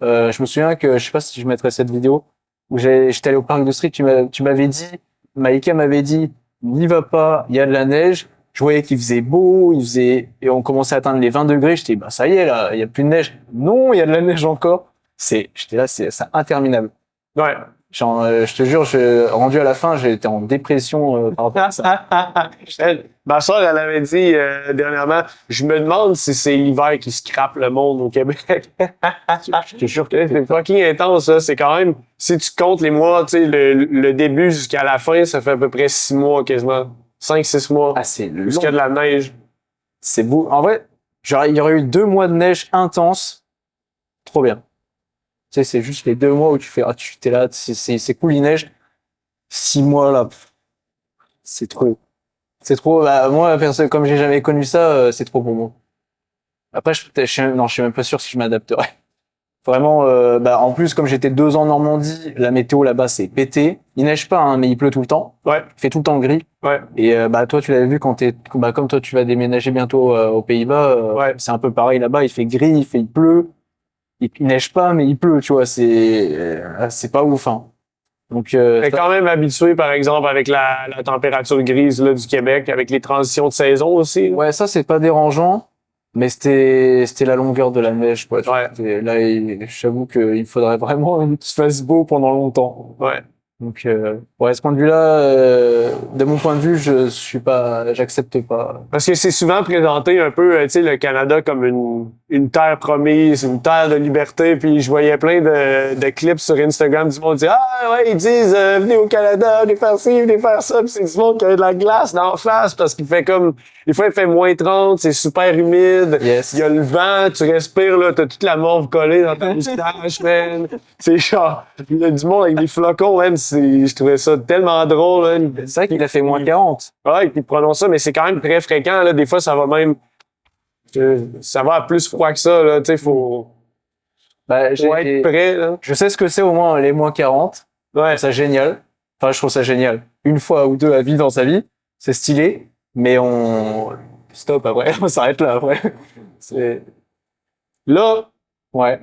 Speaker 1: Je me souviens que, je sais pas si je mettrai cette vidéo, où j'étais allé au parc de Street, tu m'avais dit, Maïka m'avait dit, n'y va pas, il y a de la neige. Je voyais qu'il faisait beau, et on commençait à atteindre les 20 degrés. J'étais, bah, ça y est, là, il y a plus de neige. Non, il y a de la neige encore. J'étais là, c'est interminable.
Speaker 2: Ouais.
Speaker 1: Genre, je te jure, rendu à la fin, j'étais en dépression par rapport à ça.
Speaker 2: Ma soeur, elle avait dit dernièrement, je me demande si c'est l'hiver qui scrape le monde au Québec.
Speaker 1: Je te jure que
Speaker 2: C'est fucking intense, ça. C'est quand même, si tu comptes les mois, tu sais, le début jusqu'à la fin, ça fait à peu près 6 mois quasiment. 5-6 mois.
Speaker 1: ah, c'est long.
Speaker 2: Jusqu'à de la neige.
Speaker 1: C'est beau. En vrai, genre, il y aurait eu 2 mois de neige intense. Trop bien. Tu sais, c'est juste les 2 mois où tu fais, t'es là, c'est cool, il neige. 6 mois, là, c'est trop. C'est trop, bah, moi, comme j'ai jamais connu ça, c'est trop pour moi. Après, non, je suis même pas sûr si je m'adapterais. Vraiment, bah, en plus, comme j'étais 2 ans en Normandie, la météo là-bas, c'est pété. Il neige pas, hein, mais il pleut tout le temps.
Speaker 2: Ouais.
Speaker 1: Il fait tout le temps gris.
Speaker 2: Ouais.
Speaker 1: Et, bah, toi, tu l'avais vu comme toi, tu vas déménager bientôt, aux Pays-Bas,
Speaker 2: Ouais.
Speaker 1: c'est un peu pareil là-bas. Il fait gris, il pleut. Il neige pas, mais il pleut, tu vois, c'est pas ouf, hein. Donc,
Speaker 2: T'es quand même habitué, par exemple, avec la température grise là, du Québec, avec les transitions de saison aussi. Là.
Speaker 1: ouais, ça, c'est pas dérangeant, mais c'était la longueur de la neige, quoi.
Speaker 2: Ouais.
Speaker 1: Là, j'avoue qu'il faudrait vraiment qu'il se fasse beau pendant longtemps.
Speaker 2: Ouais.
Speaker 1: Donc, ouais, ce point de vue-là, de mon point de vue, j'accepte pas.
Speaker 2: Parce que c'est souvent présenté un peu, tu sais, le Canada comme une terre promise, une terre de liberté. Puis je voyais plein de clips sur Instagram du monde dire ah ouais, ils disent venez au Canada, venez faire ci, venez faire ça. Puis c'est du monde qui a de la glace d'en face parce qu'il fait comme des fois il fait moins 30, c'est super humide.
Speaker 1: Yes.
Speaker 2: Il y a le vent, tu respires là, t'as toute la morve collée dans ta moustache, man. C'est genre il y a du monde avec des flocons, man. Je trouvais ça tellement drôle. Hein.
Speaker 1: C'est vrai qu'il a fait moins 40.
Speaker 2: Ouais, qui prononce ça, mais c'est quand même très fréquent. Là. Des fois, ça va même. Ça va à plus froid que ça. Là. Tu sais, faut
Speaker 1: Bah,
Speaker 2: être prêt. Là.
Speaker 1: je sais ce que c'est au moins les moins 40.
Speaker 2: Ouais.
Speaker 1: C'est génial. Enfin, je trouve ça génial. Une fois ou deux à vivre dans sa vie, c'est stylé, mais stop après, on s'arrête là après. C'est,
Speaker 2: Là,
Speaker 1: ouais,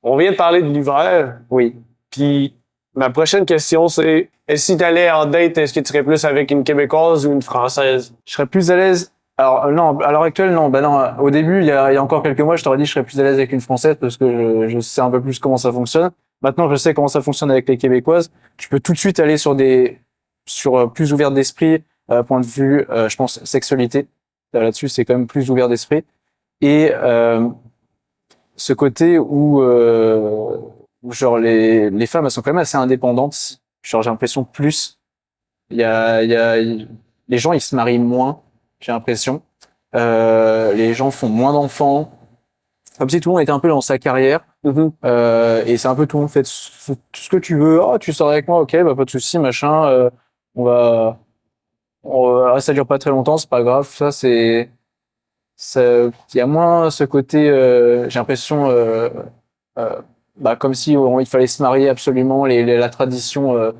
Speaker 2: on vient de parler de l'hiver.
Speaker 1: oui.
Speaker 2: Puis ma prochaine question, c'est si t'allais en date, est-ce que tu serais plus avec une Québécoise ou une Française?
Speaker 1: Je serais plus à l'aise. Alors, non, à l'heure actuelle, non. Bah non, au début, il y a encore quelques mois, je t'aurais dit que je serais plus à l'aise avec une Française parce que je sais un peu plus comment ça fonctionne. Maintenant, je sais comment ça fonctionne avec les Québécoises. Tu peux tout de suite aller sur plus ouvert d'esprit, point de vue, je pense, sexualité. Là-dessus, c'est quand même plus ouvert d'esprit. Et, ce côté où genre les femmes, elles sont quand même assez indépendantes. Genre, j'ai l'impression plus. Les gens, ils se marient moins, j'ai l'impression. Les gens font moins d'enfants. Comme si tout le monde était un peu dans sa carrière. Et c'est un peu tout le monde fait tout ce que tu veux. Ah, tu sors avec moi, ok, bah pas de souci, machin. Ça dure pas très longtemps, c'est pas grave. Il y a moins ce côté. J'ai l'impression, bah comme si il fallait se marier absolument, la tradition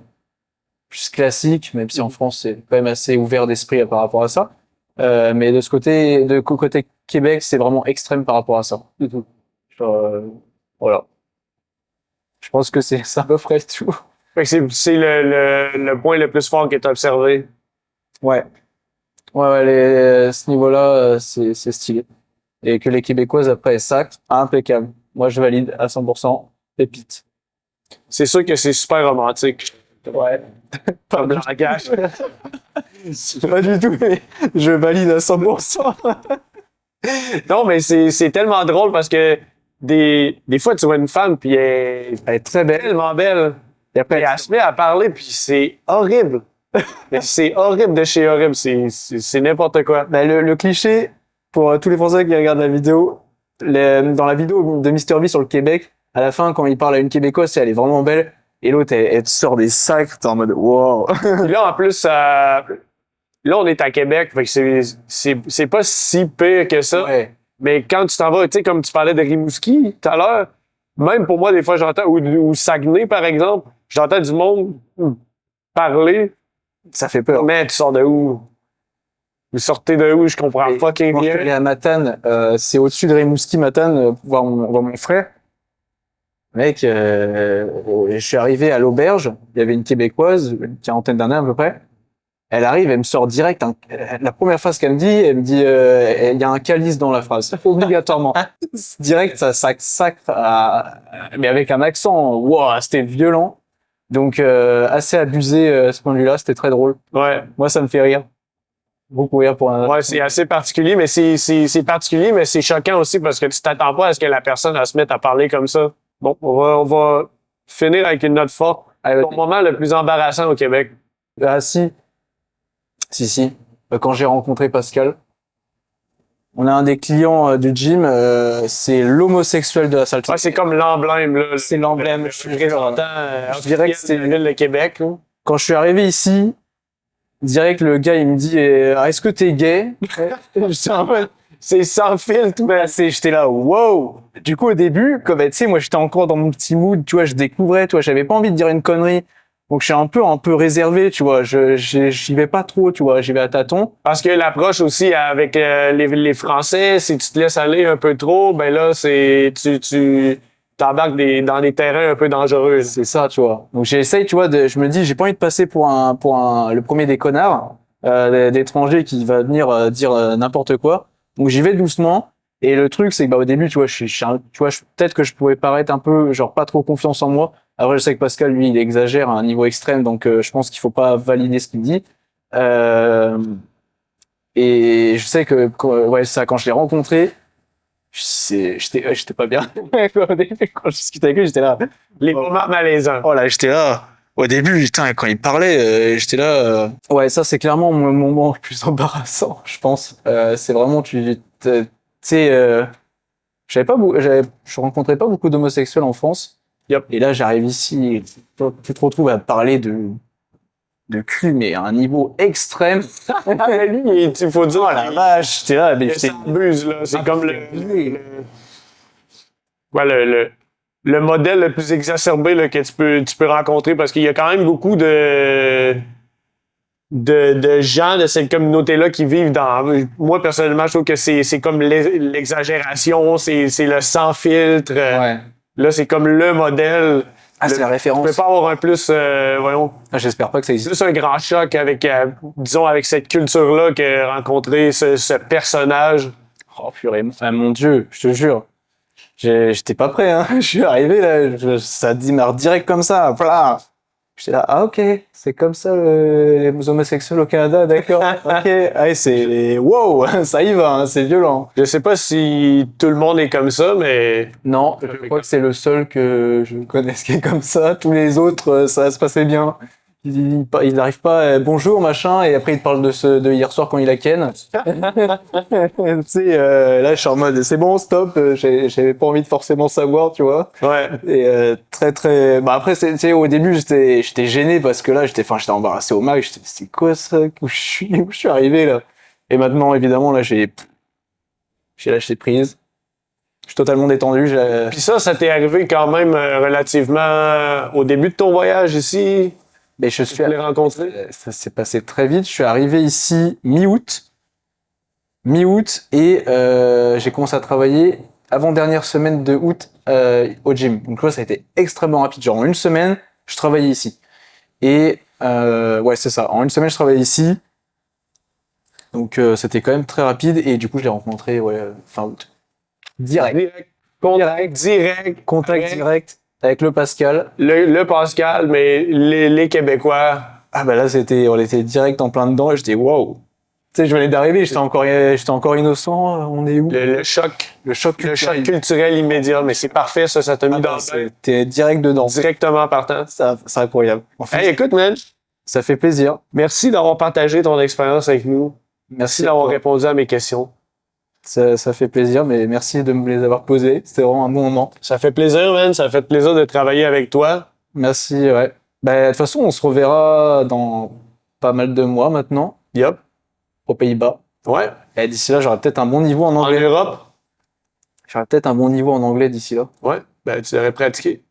Speaker 1: plus classique, même si en France c'est quand même assez ouvert d'esprit par rapport à ça. Mais côté Québec, c'est vraiment extrême par rapport à ça. Genre, voilà. Je pense que c'est à peu près tout.
Speaker 2: Fait que c'est le point le plus fort que tu as observé.
Speaker 1: Ouais. Ouais, ce niveau-là, c'est stylé. Et que les Québécoises, après, sac, impeccable. Moi, je valide à 100%. Pépite.
Speaker 2: C'est sûr que c'est super romantique.
Speaker 1: Ouais.
Speaker 2: Pas de langage.
Speaker 1: Pas du tout, mais je valide à 100%.
Speaker 2: Non, mais c'est tellement drôle parce que des fois, tu vois une femme, puis elle
Speaker 1: Elle est très belle.
Speaker 2: tellement belle.
Speaker 1: Et après,
Speaker 2: Et elle se met à parler, puis c'est horrible. Mais c'est horrible de chez horrible. C'est n'importe quoi.
Speaker 1: bah, le cliché, pour tous les Français qui regardent la vidéo, dans la vidéo de Mister V sur le Québec, à la fin, quand il parle à une Québécoise, elle est vraiment belle. Et l'autre, elle te sort des sacs, t'es en mode wow.
Speaker 2: Puis là, en plus, là, on est à Québec, fait que c'est pas si pire que ça.
Speaker 1: Ouais.
Speaker 2: Mais quand tu t'en vas, tu sais, comme tu parlais de Rimouski tout à l'heure, même pour moi, des fois, j'entends, ou Saguenay, par exemple, j'entends du monde parler,
Speaker 1: Ça fait peur.
Speaker 2: mais tu sors de où? Vous sortez de où? Je comprends
Speaker 1: Et
Speaker 2: fucking
Speaker 1: quand je suis allé
Speaker 2: rien.
Speaker 1: à Matane, c'est au-dessus de Rimouski, Matane, pour voir mon frère. Mec, je suis arrivé à l'auberge, il y avait une Québécoise, une quarantaine d'années à peu près. Elle arrive, elle me sort direct, la première phrase qu'elle me dit, elle me dit, il y a un calice dans la phrase, obligatoirement. Direct, ça sacre, mais avec un accent, wow, c'était violent. Donc, assez abusé à ce point de vue-là, c'était très drôle.
Speaker 2: Ouais.
Speaker 1: Moi, ça me fait rire. Beaucoup rire pour un...
Speaker 2: Ouais, c'est assez particulier, mais c'est particulier, mais c'est choquant aussi parce que tu t'attends pas à ce que la personne elle se mette à parler comme ça. Bon, on va finir avec une note forte.
Speaker 1: Ah,
Speaker 2: Ton moment le plus embarrassant au Québec.
Speaker 1: ah, si. Si. Quand j'ai rencontré Pascal, on a un des clients du gym, c'est l'homosexuel de la salle.
Speaker 2: Ouais, c'est comme l'emblème, là.
Speaker 1: C'est l'emblème.
Speaker 2: Je suis représentant
Speaker 1: Je dirais que
Speaker 2: officiel de la ville de Québec, là.
Speaker 1: Quand je suis arrivé ici, direct le gars il me dit est-ce que t'es gay? J'étais en mode,
Speaker 2: C'est sans filtre, mais
Speaker 1: j'étais là wow. Du coup au début, comme tu sais moi j'étais encore dans mon petit mood, tu vois, je découvrais, tu vois, j'avais pas envie de dire une connerie. Donc je suis un peu réservé, tu vois, j'y vais pas trop, tu vois, j'y vais à tâtons.
Speaker 2: parce que l'approche aussi avec les Français, si tu te laisses aller un peu trop, ben là, tu t'embarques dans des terrains un peu dangereux.
Speaker 1: C'est ça, tu vois. Donc j'essaye, tu vois, je me dis, j'ai pas envie de passer pour le premier des connards d'étrangers qui va venir dire n'importe quoi. Donc j'y vais doucement. Et le truc, c'est que au début, tu vois, peut-être que je pouvais paraître un peu, genre pas trop confiance en moi. Après, je sais que Pascal, lui, il exagère à un niveau extrême, donc je pense qu'il faut pas valider ce qu'il dit. Euh, et je sais que quand je l'ai rencontré, j'étais pas bien. Quand je discutais avec lui, j'étais là.
Speaker 2: Les moments malaisants.
Speaker 1: Oh là, j'étais là. Au début, putain, quand il parlait, j'étais là. Ouais, ça, c'est clairement mon moment le plus embarrassant, je pense. C'est vraiment, tu sais, je rencontrais pas beaucoup d'homosexuels en France.
Speaker 2: Yep.
Speaker 1: Et là, j'arrive ici, et tu te retrouves à parler de cul, mais à un niveau extrême.
Speaker 2: Lui, il faut dire,
Speaker 1: Oh la vache, j'étais là, mais
Speaker 2: il
Speaker 1: j'étais.
Speaker 2: s'abuse, là. C'est comme le modèle le plus exacerbé là, que tu peux rencontrer parce qu'il y a quand même beaucoup de gens de cette communauté-là qui vivent dans... Moi, personnellement, je trouve que c'est comme l'exagération, c'est le sans filtre.
Speaker 1: Ouais.
Speaker 2: Là, c'est comme le modèle.
Speaker 1: Ah, c'est la
Speaker 2: Tu
Speaker 1: référence.
Speaker 2: peux pas avoir un plus, voyons,
Speaker 1: Ah, j'espère pas que ça existe.
Speaker 2: plus un grand choc avec, disons, avec cette culture-là que rencontrer ce personnage.
Speaker 1: Oh purée, mon Dieu, je te jure. J'étais pas prêt, hein. Je suis arrivé là, ça démarre direct comme ça. Voilà. J'étais là, ah ok, c'est comme ça les homosexuels au Canada, d'accord. Ok, ah, c'est wow, ça y va, hein, c'est violent.
Speaker 2: Je sais pas si tout le monde est comme ça, mais
Speaker 1: Non, je crois que c'est le seul que je connaisse qui est comme ça. Tous les autres, ça se passait bien. Il n'arrive pas, bonjour machin, et après il te parle de hier soir quand il a ken. Tu sais, là je suis en mode c'est bon, stop, j'avais pas envie de forcément savoir, tu vois.
Speaker 2: ouais.
Speaker 1: Et très bah après tu sais au début j'étais gêné parce que là j'étais embarrassé au max, c'est quoi ça, où je suis arrivé là. Et maintenant évidemment là j'ai lâché prise. Je suis totalement détendu,
Speaker 2: Puis ça t'est arrivé quand même relativement au début de ton voyage ici.
Speaker 1: mais je
Speaker 2: Tu
Speaker 1: suis
Speaker 2: l'as rencontré.
Speaker 1: ça s'est passé très vite. Je suis arrivé ici mi-août et j'ai commencé à travailler avant-dernière semaine de août au gym. Donc là, ça a été extrêmement rapide. Genre en une semaine, je travaillais ici. Et ouais, c'est ça. En une semaine, je travaillais ici. Donc c'était quand même très rapide. Et du coup, je l'ai rencontré fin août. Direct.
Speaker 2: Direct.
Speaker 1: Contact direct avec le Pascal.
Speaker 2: Le Pascal, mais les Québécois.
Speaker 1: Ah bah là, on était direct en plein dedans et j'étais wow. Tu sais, je venais d'arriver, j'étais encore innocent. On est où?
Speaker 2: Le choc.
Speaker 1: Le choc
Speaker 2: Le choc
Speaker 1: culturel.
Speaker 2: culturel immédiat. Mais c'est parfait, ça t'a mis dans le bain.
Speaker 1: T'es direct dedans.
Speaker 2: Directement partant.
Speaker 1: C'est incroyable. En fait,
Speaker 2: Hey, écoute, man,
Speaker 1: ça fait plaisir.
Speaker 2: merci d'avoir partagé ton expérience avec nous. Merci
Speaker 1: à
Speaker 2: d'avoir
Speaker 1: toi.
Speaker 2: répondu à mes questions.
Speaker 1: Ça fait plaisir, mais merci de me les avoir posés. C'était vraiment un bon moment.
Speaker 2: Ça fait plaisir, man. Ça fait plaisir de travailler avec toi.
Speaker 1: Merci, ouais. Bah, de toute façon, on se reverra dans pas mal de mois maintenant,
Speaker 2: Yup.
Speaker 1: aux Pays-Bas.
Speaker 2: Ouais.
Speaker 1: Et d'ici là, j'aurai peut-être un bon niveau en
Speaker 2: En
Speaker 1: anglais.
Speaker 2: Europe.
Speaker 1: J'aurai peut-être un bon niveau en anglais d'ici là.
Speaker 2: Ouais. Ben, tu devrais pratiquer.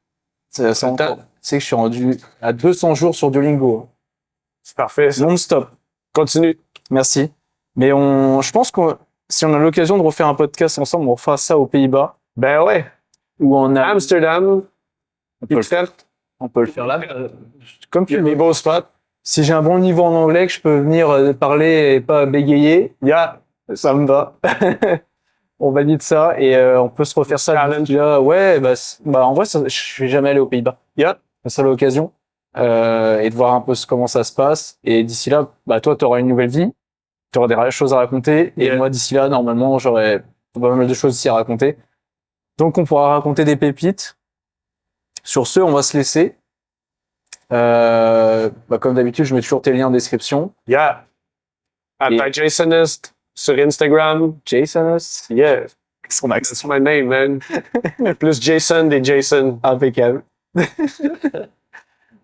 Speaker 1: Ça encore. Tu sais que je suis rendu à 200 jours sur Duolingo.
Speaker 2: C'est parfait, ça.
Speaker 1: Non-stop.
Speaker 2: Continue.
Speaker 1: Merci. Mais je pense que si on a l'occasion de refaire un podcast ensemble, on refera ça aux Pays-Bas,
Speaker 2: Ben ouais.
Speaker 1: où on a,
Speaker 2: Amsterdam,
Speaker 1: on peut le faire,
Speaker 2: Utrecht,
Speaker 1: on peut le faire là, comme
Speaker 2: il y
Speaker 1: tu
Speaker 2: a des
Speaker 1: veux.
Speaker 2: beaux spots.
Speaker 1: Si j'ai un bon niveau en anglais, que je peux venir parler et pas bégayer, ça me va. On valide ça et on peut se refaire ça.
Speaker 2: Challenge.
Speaker 1: Déjà, ouais, en vrai, je suis jamais allé aux Pays-Bas.
Speaker 2: Yeah.
Speaker 1: C'est ça l'occasion. Et de voir un peu comment ça se passe. Et d'ici là, toi, tu auras une nouvelle vie. Tu auras des choses à raconter. Et
Speaker 2: Yeah.
Speaker 1: moi, d'ici là, normalement, j'aurai pas mal de choses aussi à raconter. Donc, on pourra raconter des pépites. Sur ce, on va se laisser. Comme d'habitude, je mets toujours tes liens en description.
Speaker 2: Yeah.
Speaker 1: Et-
Speaker 2: Jasonist sur Instagram.
Speaker 1: Jasonus,
Speaker 2: Yeah.
Speaker 1: son accent
Speaker 2: That's my name, man. Plus Jason des Jason.
Speaker 1: impeccable.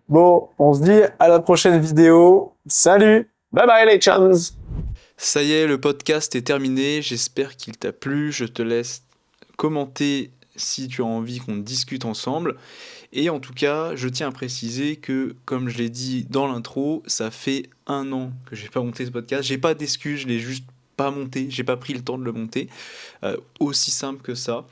Speaker 1: Bon, on se dit à la prochaine vidéo. Salut!
Speaker 2: Bye bye les chums.
Speaker 3: Ça y est, le podcast est terminé. J'espère qu'il t'a plu. Je te laisse commenter si tu as envie qu'on discute ensemble. Et en tout cas, je tiens à préciser que, comme je l'ai dit dans l'intro, ça fait 1 an que j'ai pas monté ce podcast. J'ai pas d'excuses, je l'ai juste pas monté. J'ai pas pris le temps de le monter. Aussi simple que ça.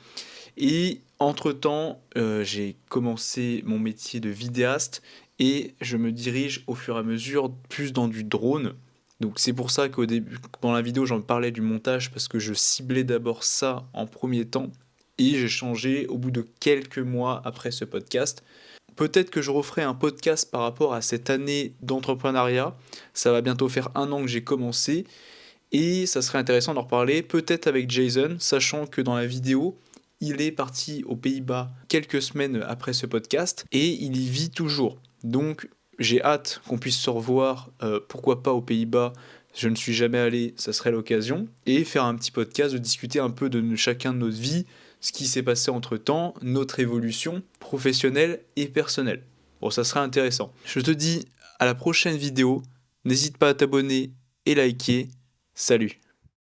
Speaker 3: Et entre-temps, j'ai commencé mon métier de vidéaste et je me dirige au fur et à mesure plus dans du drone. Donc c'est pour ça qu'au début, dans la vidéo, j'en parlais du montage parce que je ciblais d'abord ça en premier temps et j'ai changé au bout de quelques mois après ce podcast. Peut-être que je referai un podcast par rapport à cette année d'entrepreneuriat. Ça va bientôt faire 1 an que j'ai commencé et ça serait intéressant d'en reparler, peut-être avec Jason, sachant que dans la vidéo, il est parti aux Pays-Bas quelques semaines après ce podcast et il y vit toujours. Donc j'ai hâte qu'on puisse se revoir, pourquoi pas aux Pays-Bas. Je ne suis jamais allé, ça serait l'occasion. Et faire un petit podcast, de discuter un peu de chacun de notre vie, ce qui s'est passé entre-temps, notre évolution professionnelle et personnelle. Bon, ça serait intéressant. Je te dis à la prochaine vidéo. N'hésite pas à t'abonner et liker. Salut!